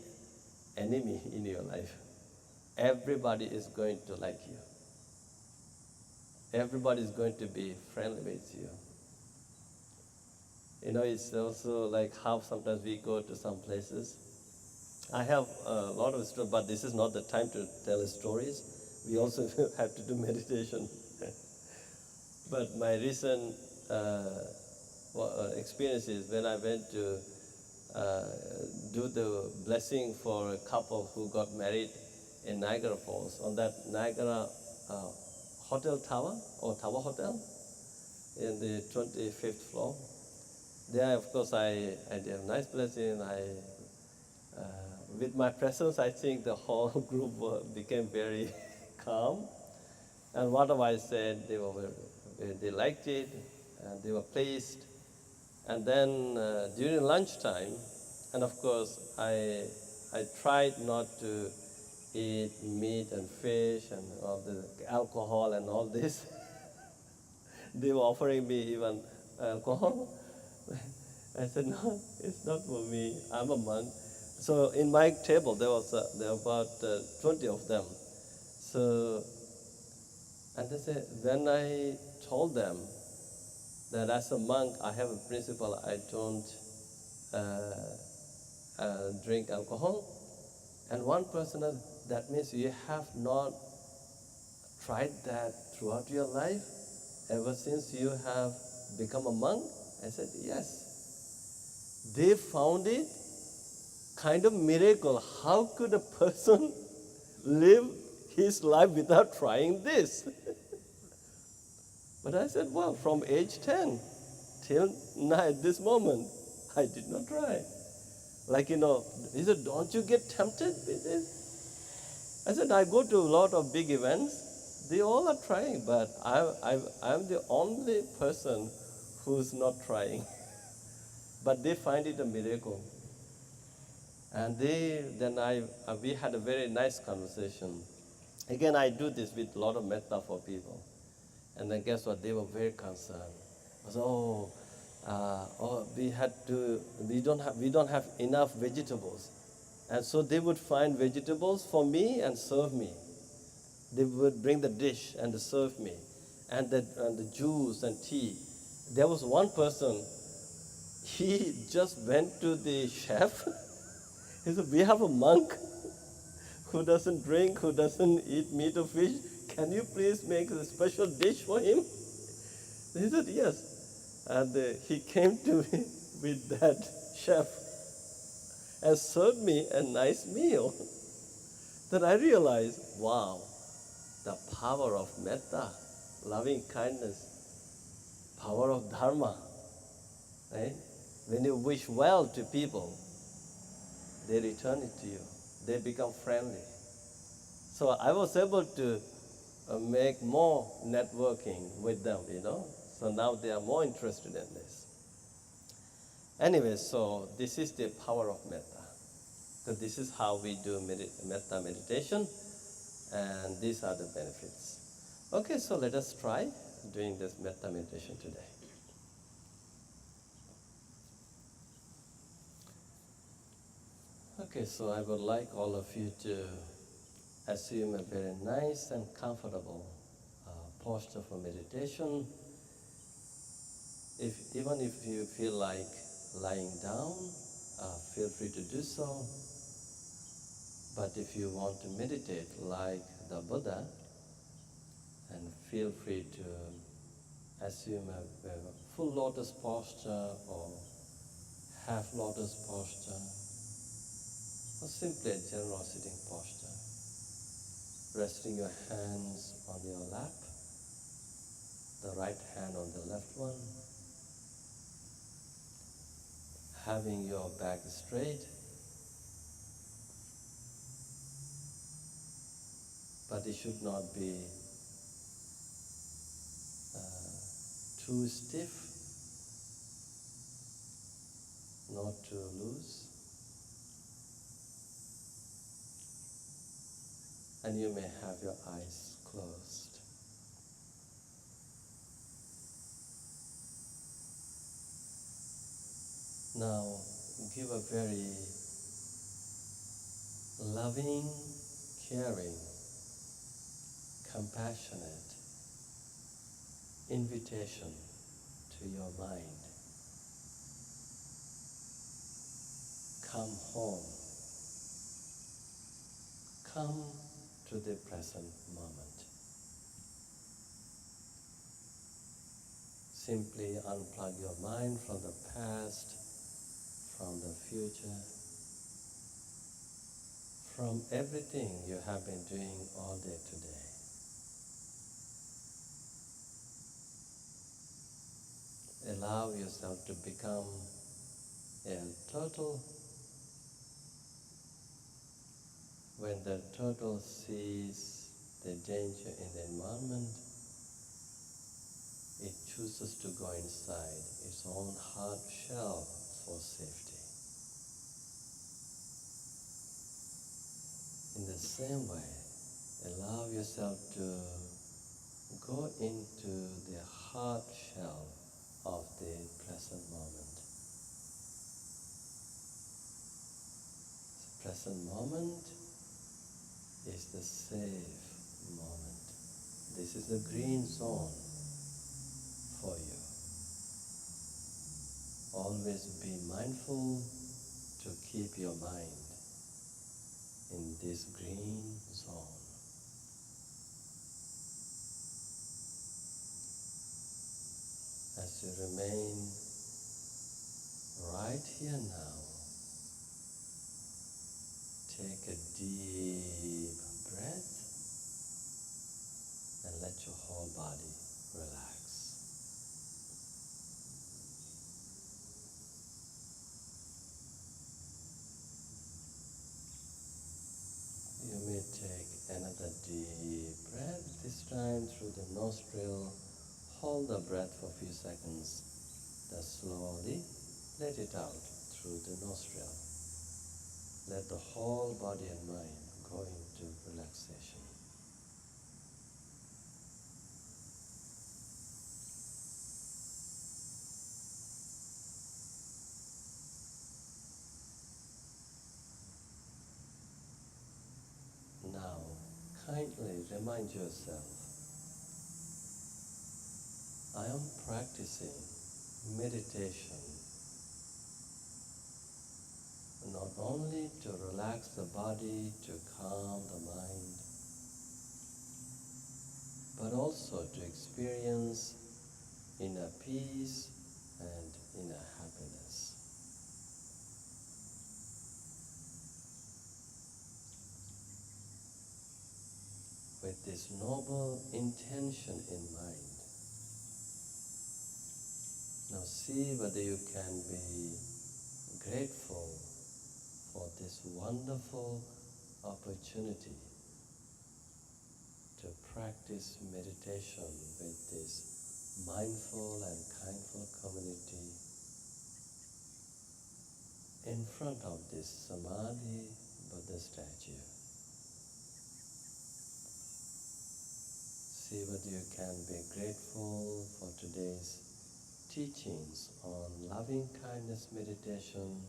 A: enemy in your life. Everybody is going to like you. Everybody is going to be friendly with you. It's also like how sometimes we go to some places. I have a lot of stories, but this is not the time to tell stories. We also have to do meditation. But my recent experience is when I went to do the blessing for a couple who got married in Niagara Falls, on that Niagara hotel tower, or tower hotel, in the 25th floor. There, of course, I did a nice blessing. With my presence, I think the whole group became very calm. And whatever I said, they liked it, and they were pleased. And then during lunchtime, and of course, I tried not to eat meat and fish and all the alcohol and all this. They were offering me even alcohol. I said, no, it's not for me. I'm a monk. So in my table, there were about 20 of them. So, and they said, when I told them that as a monk, I have a principle, I don't drink alcohol. And one person said, that means you have not tried that throughout your life, ever since you have become a monk? I said, yes. They found it kind of miracle. How could a person live his life without trying this? But I said, well, from age 10 till now, at this moment, I did not try. Like, he said, don't you get tempted with this? I said, I go to a lot of big events. They all are trying, but I'm the only person who's not trying. But they find it a miracle. And we had a very nice conversation. Again, I do this with a lot of metta for people. And then guess what? They were very concerned. I said, we don't have enough vegetables. And so they would find vegetables for me and serve me. They would bring the dish and serve me, and the juice and tea. There was one person, he just went to the chef. He said, we have a monk who doesn't drink, who doesn't eat meat or fish. Can you please make a special dish for him? He said, yes. And he came to me with that chef and served me a nice meal. Then I realized, wow, the power of metta, loving kindness, power of dharma. Right? When you wish well to people, they return it to you. They become friendly. So I was able to make more networking with them, So now they are more interested in this. Anyway, so this is the power of metta. So this is how we do metta meditation, and these are the benefits. Okay, so let us try doing this metta meditation today. Okay, so I would like all of you to assume a very nice and comfortable posture for meditation. Even if you feel like lying down, feel free to do so. But if you want to meditate like the Buddha, and feel free to assume a full lotus posture or half lotus posture, or simply a general sitting posture. Resting your hands on your lap, the right hand on the left one, having your back straight, but it should not be too stiff, not too loose. And you may have your eyes closed. Now, give a very loving, caring, compassionate invitation to your mind. Come home. Come to the present moment. Simply unplug your mind from the past, from the future, from everything you have been doing all day today. Allow yourself to become a turtle. When the turtle sees the danger in the environment, it chooses to go inside its own hard shell for safety. In the same way, allow yourself to go into the hard shell of the present moment. The present moment is the safe moment. This is the green zone for you. Always be mindful to keep your mind in this green zone. As you remain right here now, take a deep breath and let your whole body relax. You may take another deep breath, this time through the nostril. Hold the breath for a few seconds, then slowly let it out through the nostril. Let the whole body and mind go into relaxation. Now, kindly remind yourself, I am practicing meditation not only to relax the body, to calm the mind, but also to experience inner peace and inner happiness. With this noble intention in mind, now see whether you can be grateful for this wonderful opportunity to practice meditation with this mindful and kindful community in front of this Samadhi Buddha statue. See whether you can be grateful for today's teachings on loving kindness meditation,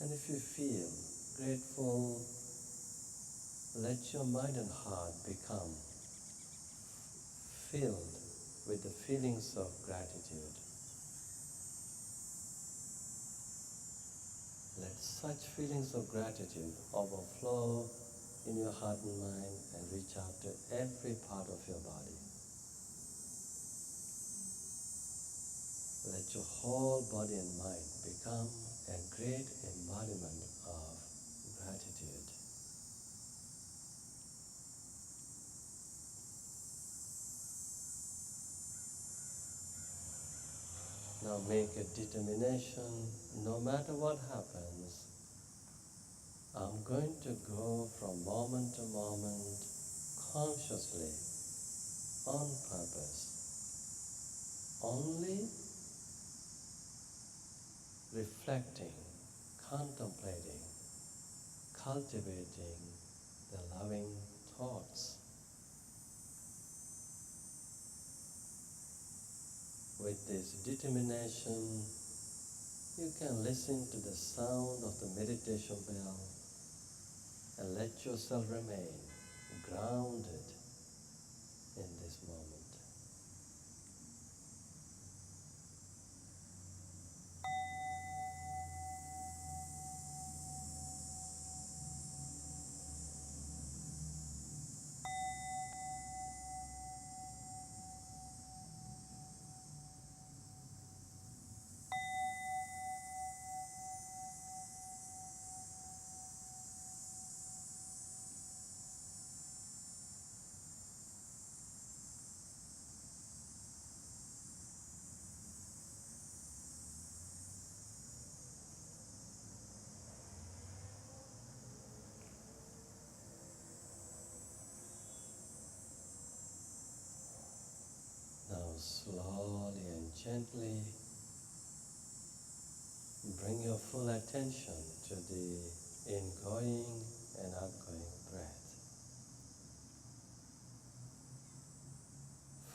A: and if you feel grateful, let your mind and heart become filled with the feelings of gratitude. Let such feelings of gratitude overflow in your heart and mind and reach out to every part of your body. Let your whole body and mind become a great embodiment of gratitude. Now make a determination, no matter what happens, I'm going to go from moment to moment consciously, on purpose, only reflecting, contemplating, cultivating the loving thoughts. With this determination, you can listen to the sound of the meditation bell and let yourself remain grounded in this moment. Now slowly and gently bring your full attention to the ingoing and outgoing breath.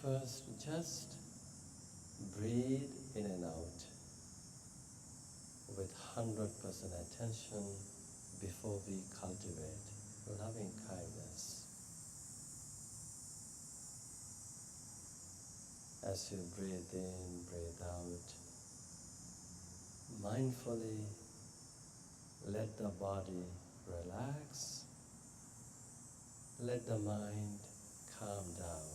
A: First, just breathe in and out with 100% attention before we cultivate loving kindness. As you breathe in, breathe out, mindfully let the body relax, let the mind calm down.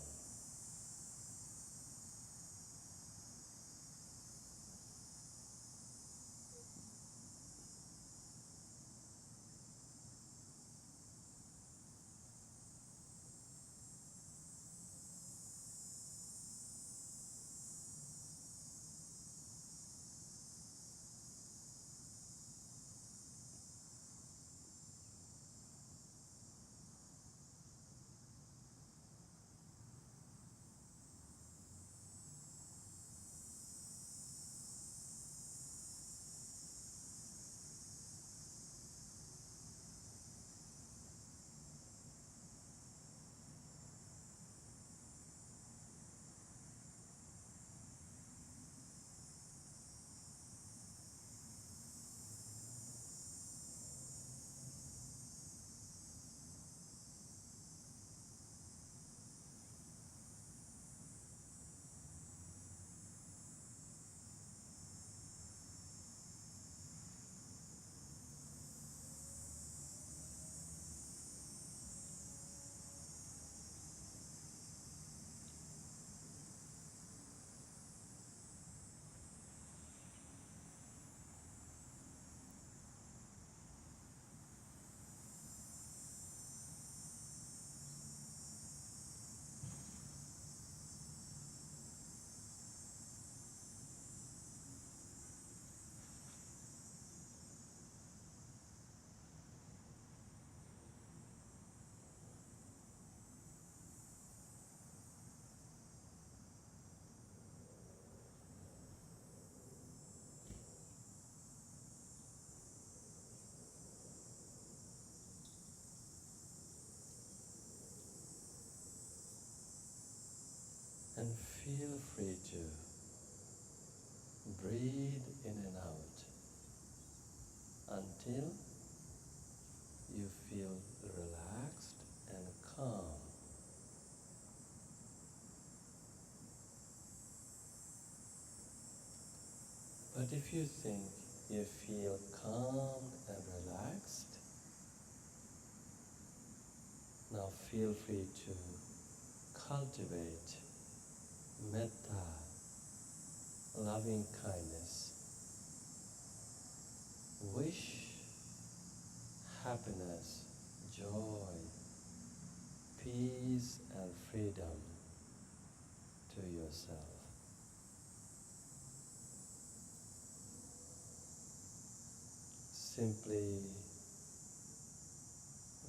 A: free to breathe in and out until you feel relaxed and calm. But if you think you feel calm and relaxed, now feel free to cultivate metta, loving kindness. Wish happiness, joy, peace and freedom to yourself. Simply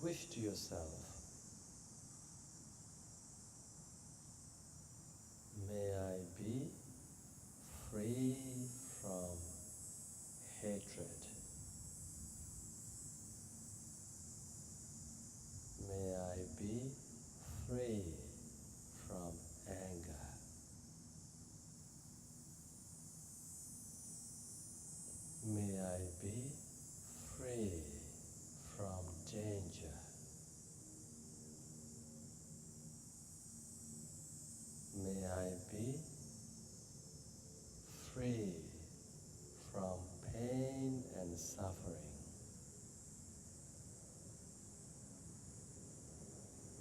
A: wish to yourself, may I be free from hatred. May I be free from anger. May I be free from danger. May I be free from pain and suffering.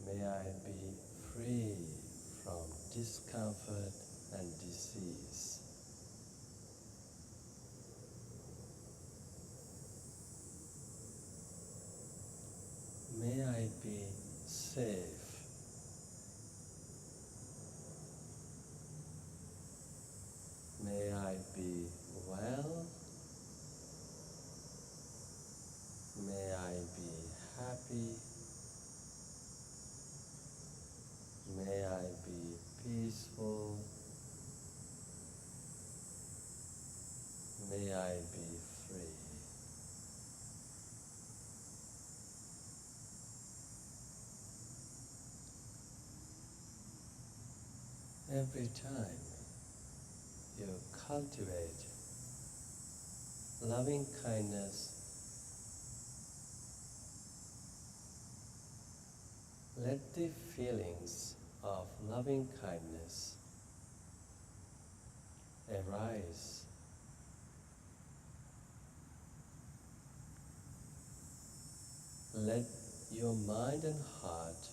A: May I be free from discomfort and disease. May I be safe. May I be well. May I be happy. May I be peaceful. May I be free. Every time you cultivate loving kindness, let the feelings of loving kindness arise. Let your mind and heart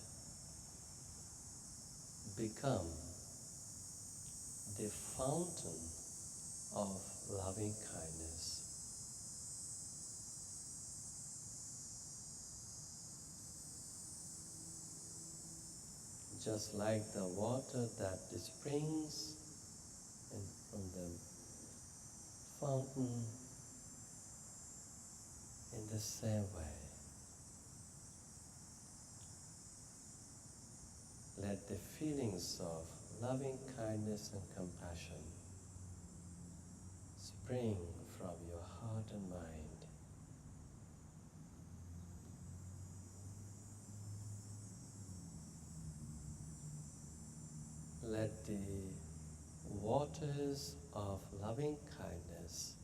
A: become the fountain of loving kindness. Just like the water that springs from the fountain, in the same way, let the feelings of loving kindness and compassion spring from your heart and mind. Let the waters of loving kindness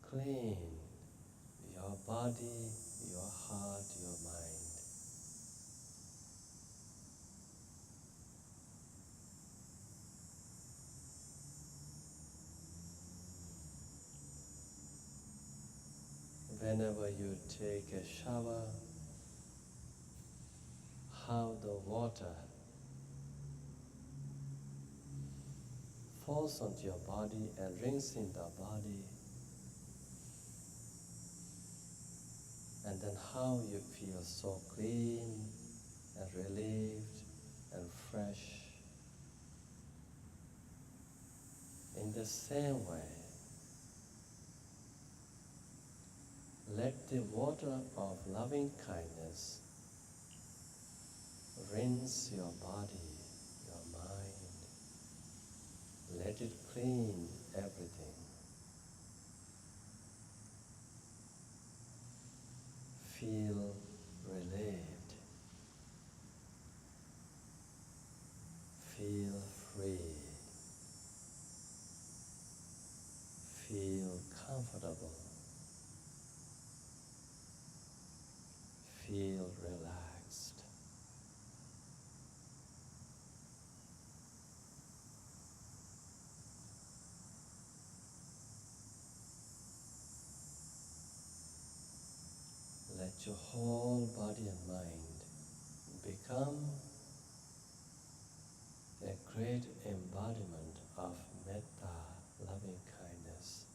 A: clean your body, your heart, your mind. Whenever you take a shower, how the water falls onto your body and rinsing the body, and then how you feel so clean and relieved and fresh. In the same way, let the water of loving kindness rinse your body, your mind. Let it clean everything. Feel relieved. to whole body and mind become a great embodiment of metta, loving kindness,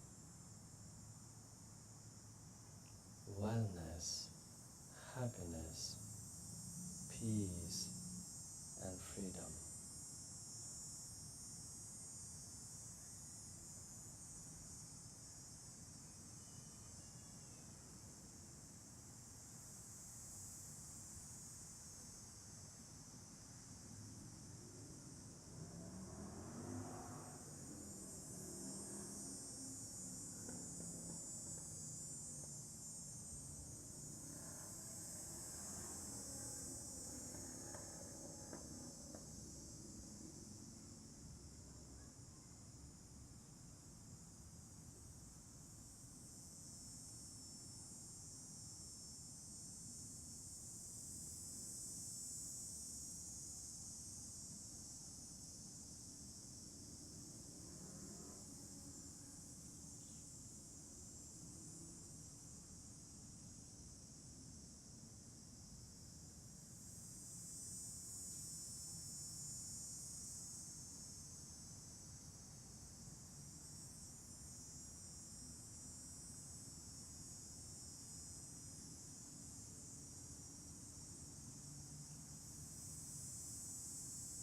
A: wellness, happiness, peace, and freedom.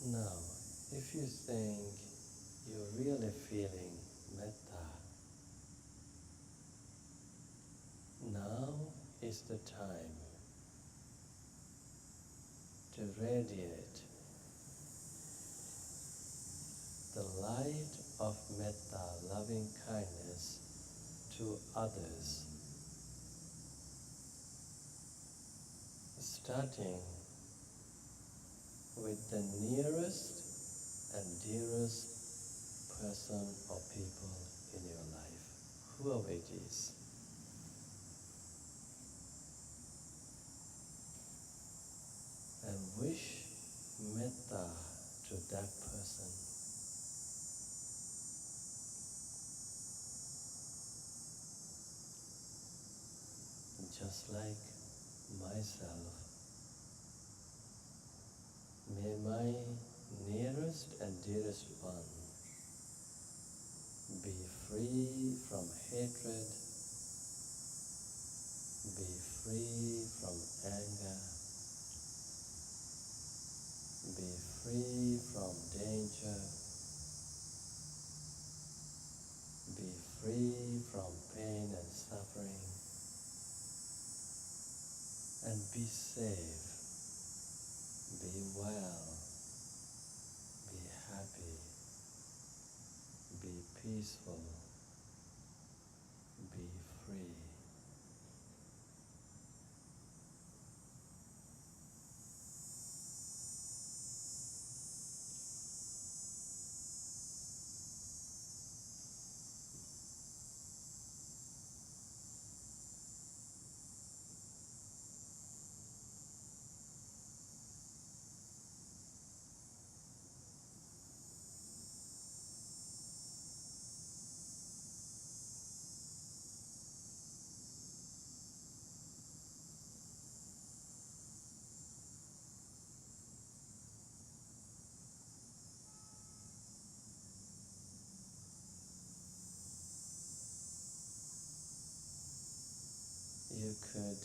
A: Now, if you think you're really feeling metta, now is the time to radiate the light of metta, loving kindness, to others, starting with the nearest and dearest person or people in your life, whoever it is. And wish metta to that person. Just like myself, may my nearest and dearest one be free from hatred, be free from anger, be free from danger, be free from pain and suffering, and be safe, be well, be happy, be peaceful, be free. You could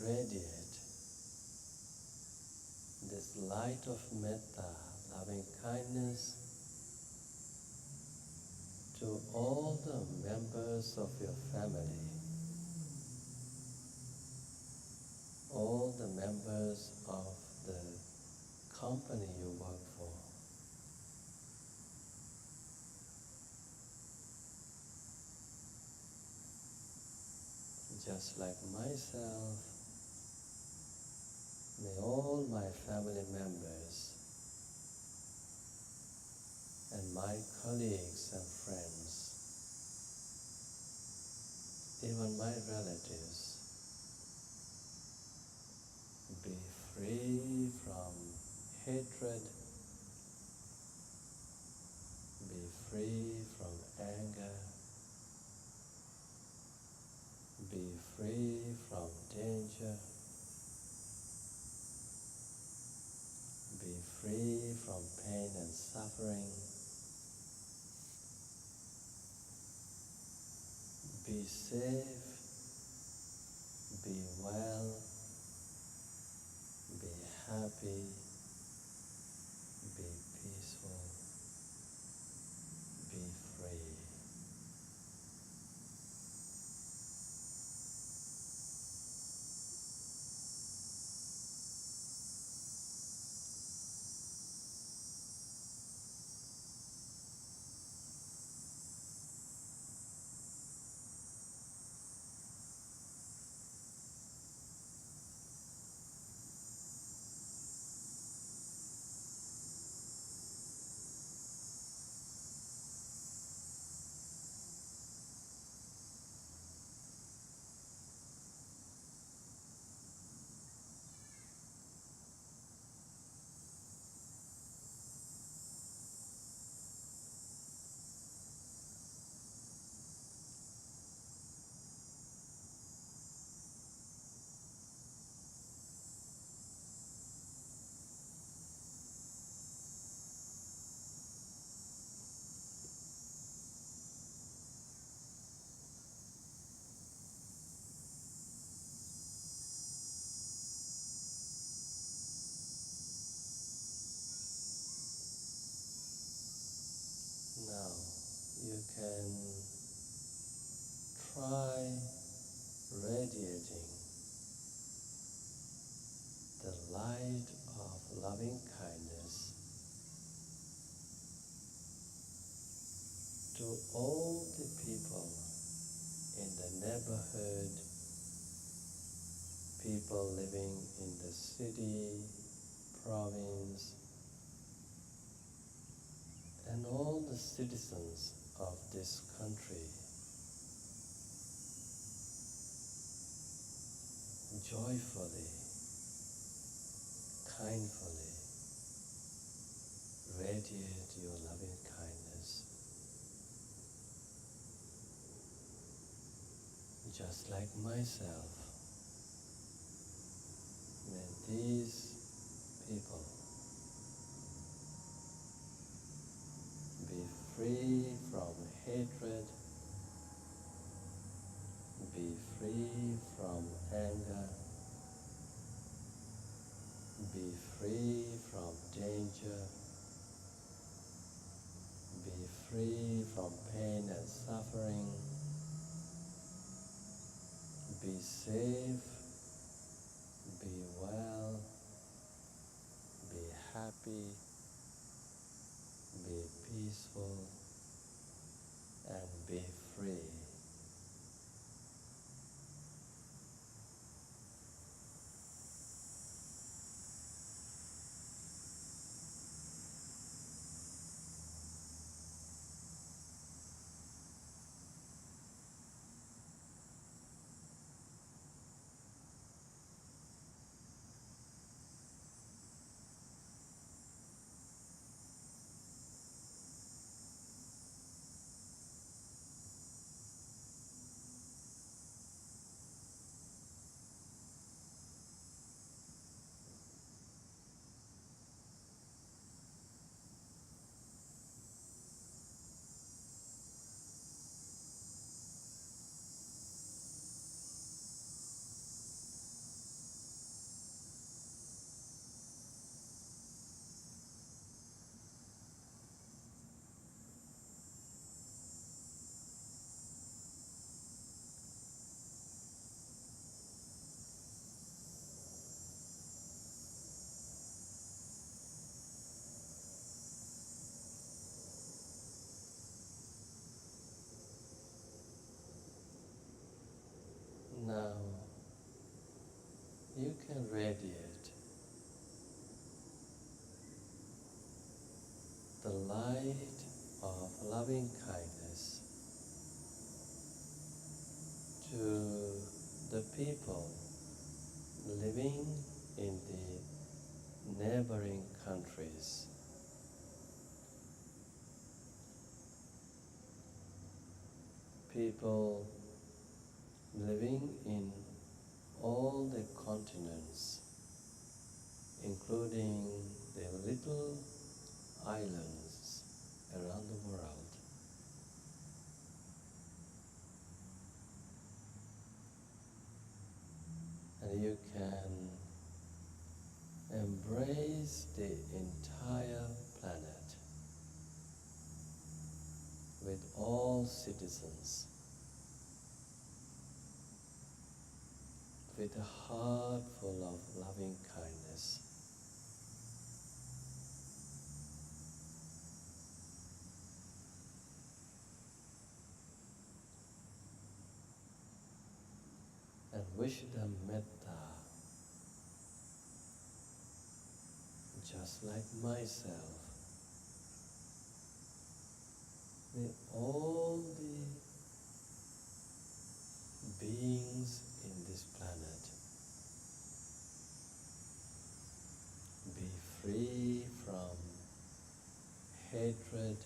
A: radiate this light of metta, loving kindness, to all the members of your family, all the members of the company you work for, just like myself, may all my family members and my colleagues and friends, even my relatives, be free from hatred, be free from anger, be free from danger, be free from pain and suffering, be safe, be well, be happy, be peaceful, be free. Now you can try radiating the light of loving kindness to all the people in the neighborhood, people living in the city, province, and all the citizens of this country. Joyfully, kindly radiate your loving kindness, just like myself. May these people be free from hatred, be free from anger, be free from danger, be free from pain and suffering, be safe, be well, be happy, be peaceful, and be free. Now you can radiate the light of loving kindness to the people living in the neighboring countries. People living in all the continents, including They are little islands around the world. And you can embrace the entire planet with all citizens, with a heart full of loving kindness. And wish them metta, just like myself. May all the beings in this planet be free from hatred,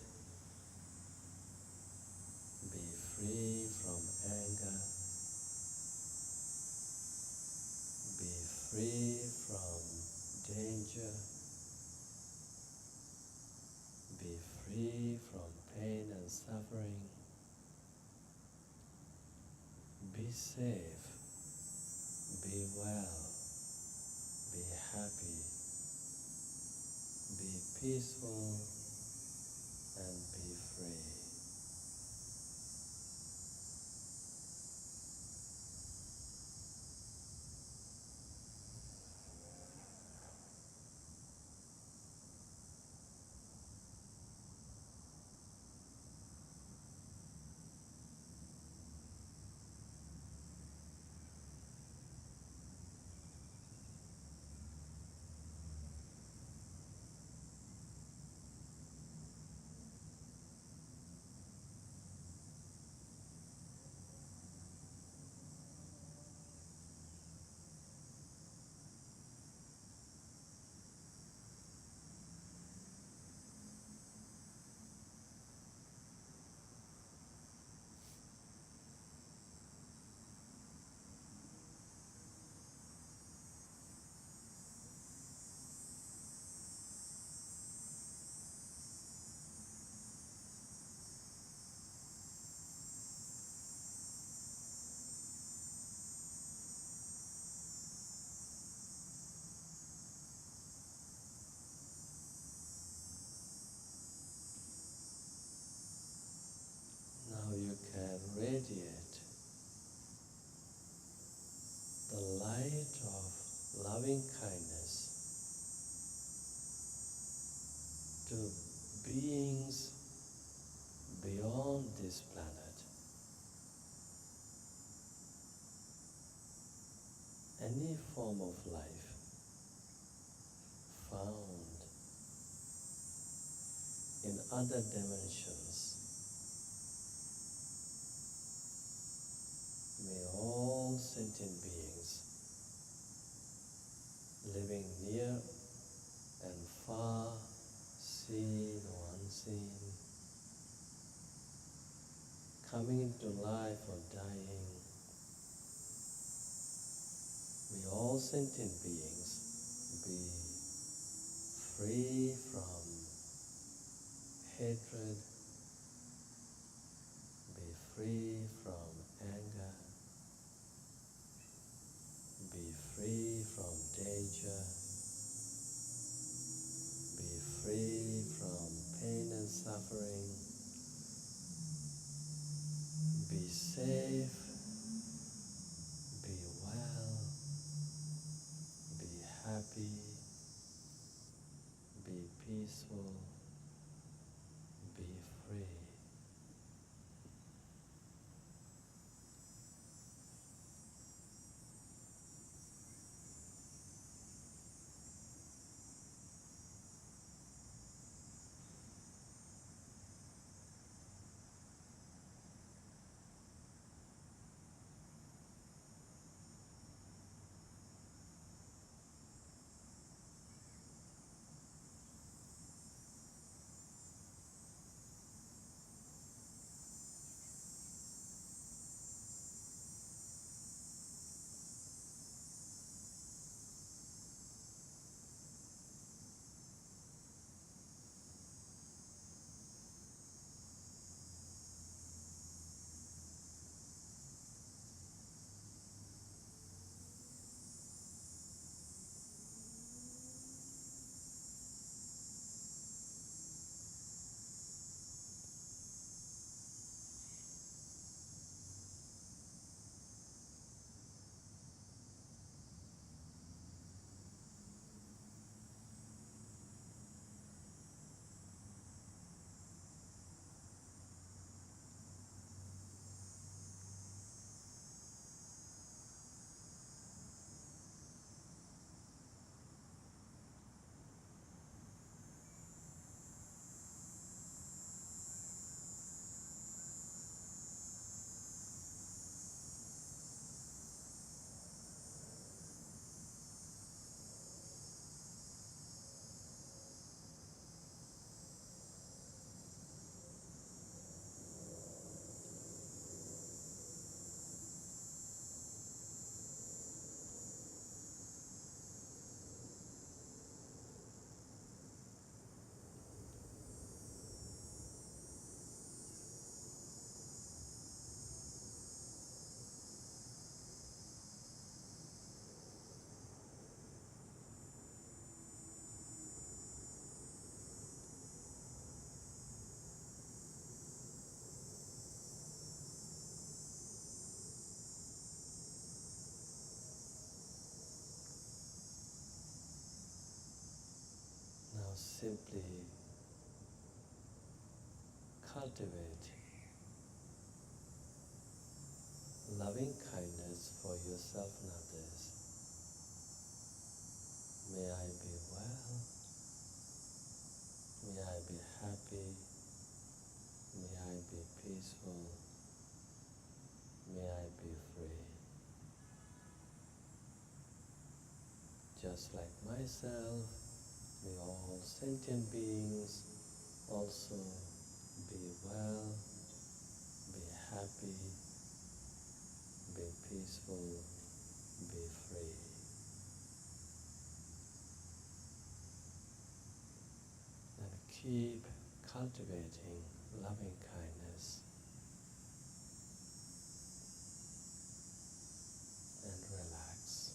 A: be free from anger, be free from danger, be free from pain and suffering, be safe, be well, be happy, be peaceful, and be free. Now you can radiate the light of loving kindness to beings beyond this planet. Any form of life found in other dimensions, may all sentient beings living near and far, seen or unseen, coming into life or dying, may all sentient beings be free from hatred, be free from anger, be free from danger, be free from pain and suffering, be safe, be well, be happy, be peaceful, be free. cultivate loving kindness for yourself and others. May I be well, may I be happy, may I be peaceful, may I be free. Just like myself, may all sentient beings also be well, be happy, be peaceful, be free. And keep cultivating loving kindness and relax.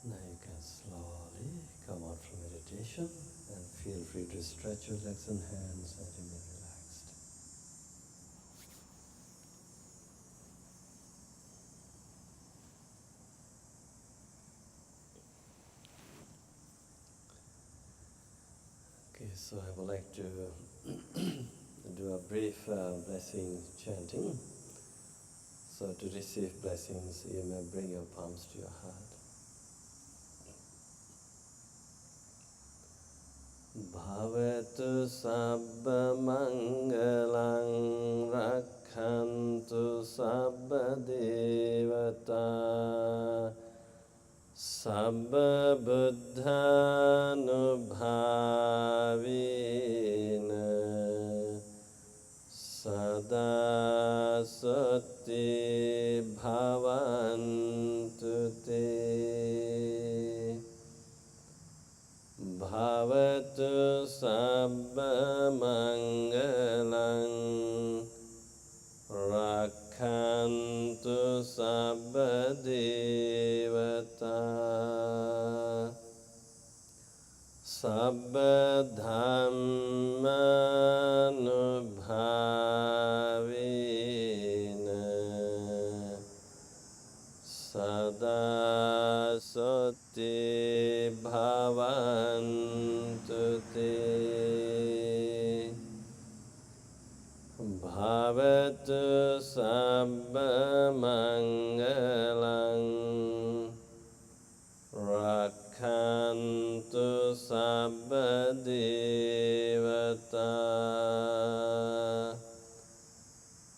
A: Now you can slowly come out from meditation and feel free to stretch your legs and hands and remain relaxed. So I would like to do a brief blessing chanting. So to receive blessings, you may bring your palms to your heart. Bhavatu sabba mangalang rakhantu sabba devata sabba buddhanubhavena sada sati bhavantu te. Bhavatu sabba mangalang rakhantu sabba devata sabba dhammanubhavena sada sati bhavantu te. Bhavatu sabba mangalang rakhantu sabba devata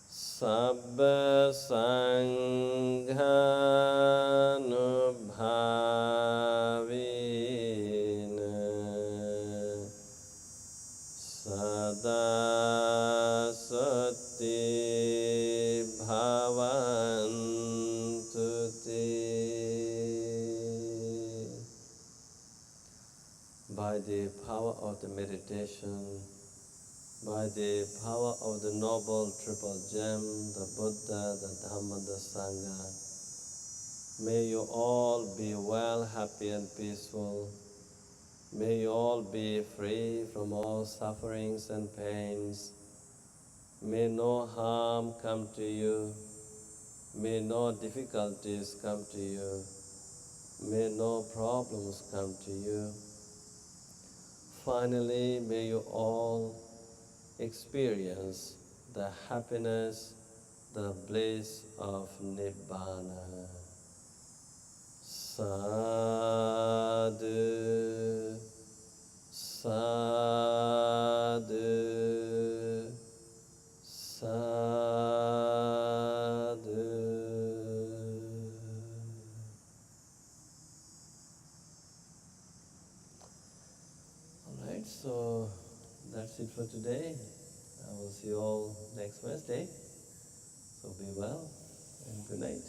A: sabba sanghanubhavena sada sati bhavantu te. By the power of the meditation, by the power of the Noble Triple Gem, the Buddha, the Dhamma, the Sangha, may you all be well, happy and peaceful. May you all be free from all sufferings and pains. May no harm come to you. May no difficulties come to you. May no problems come to you. Finally, may you all experience the happiness, the bliss of Nibbana. Sadhu, sadhu, sadhu. All right, so that's it for today. I will see you all next Wednesday. So be well and good night.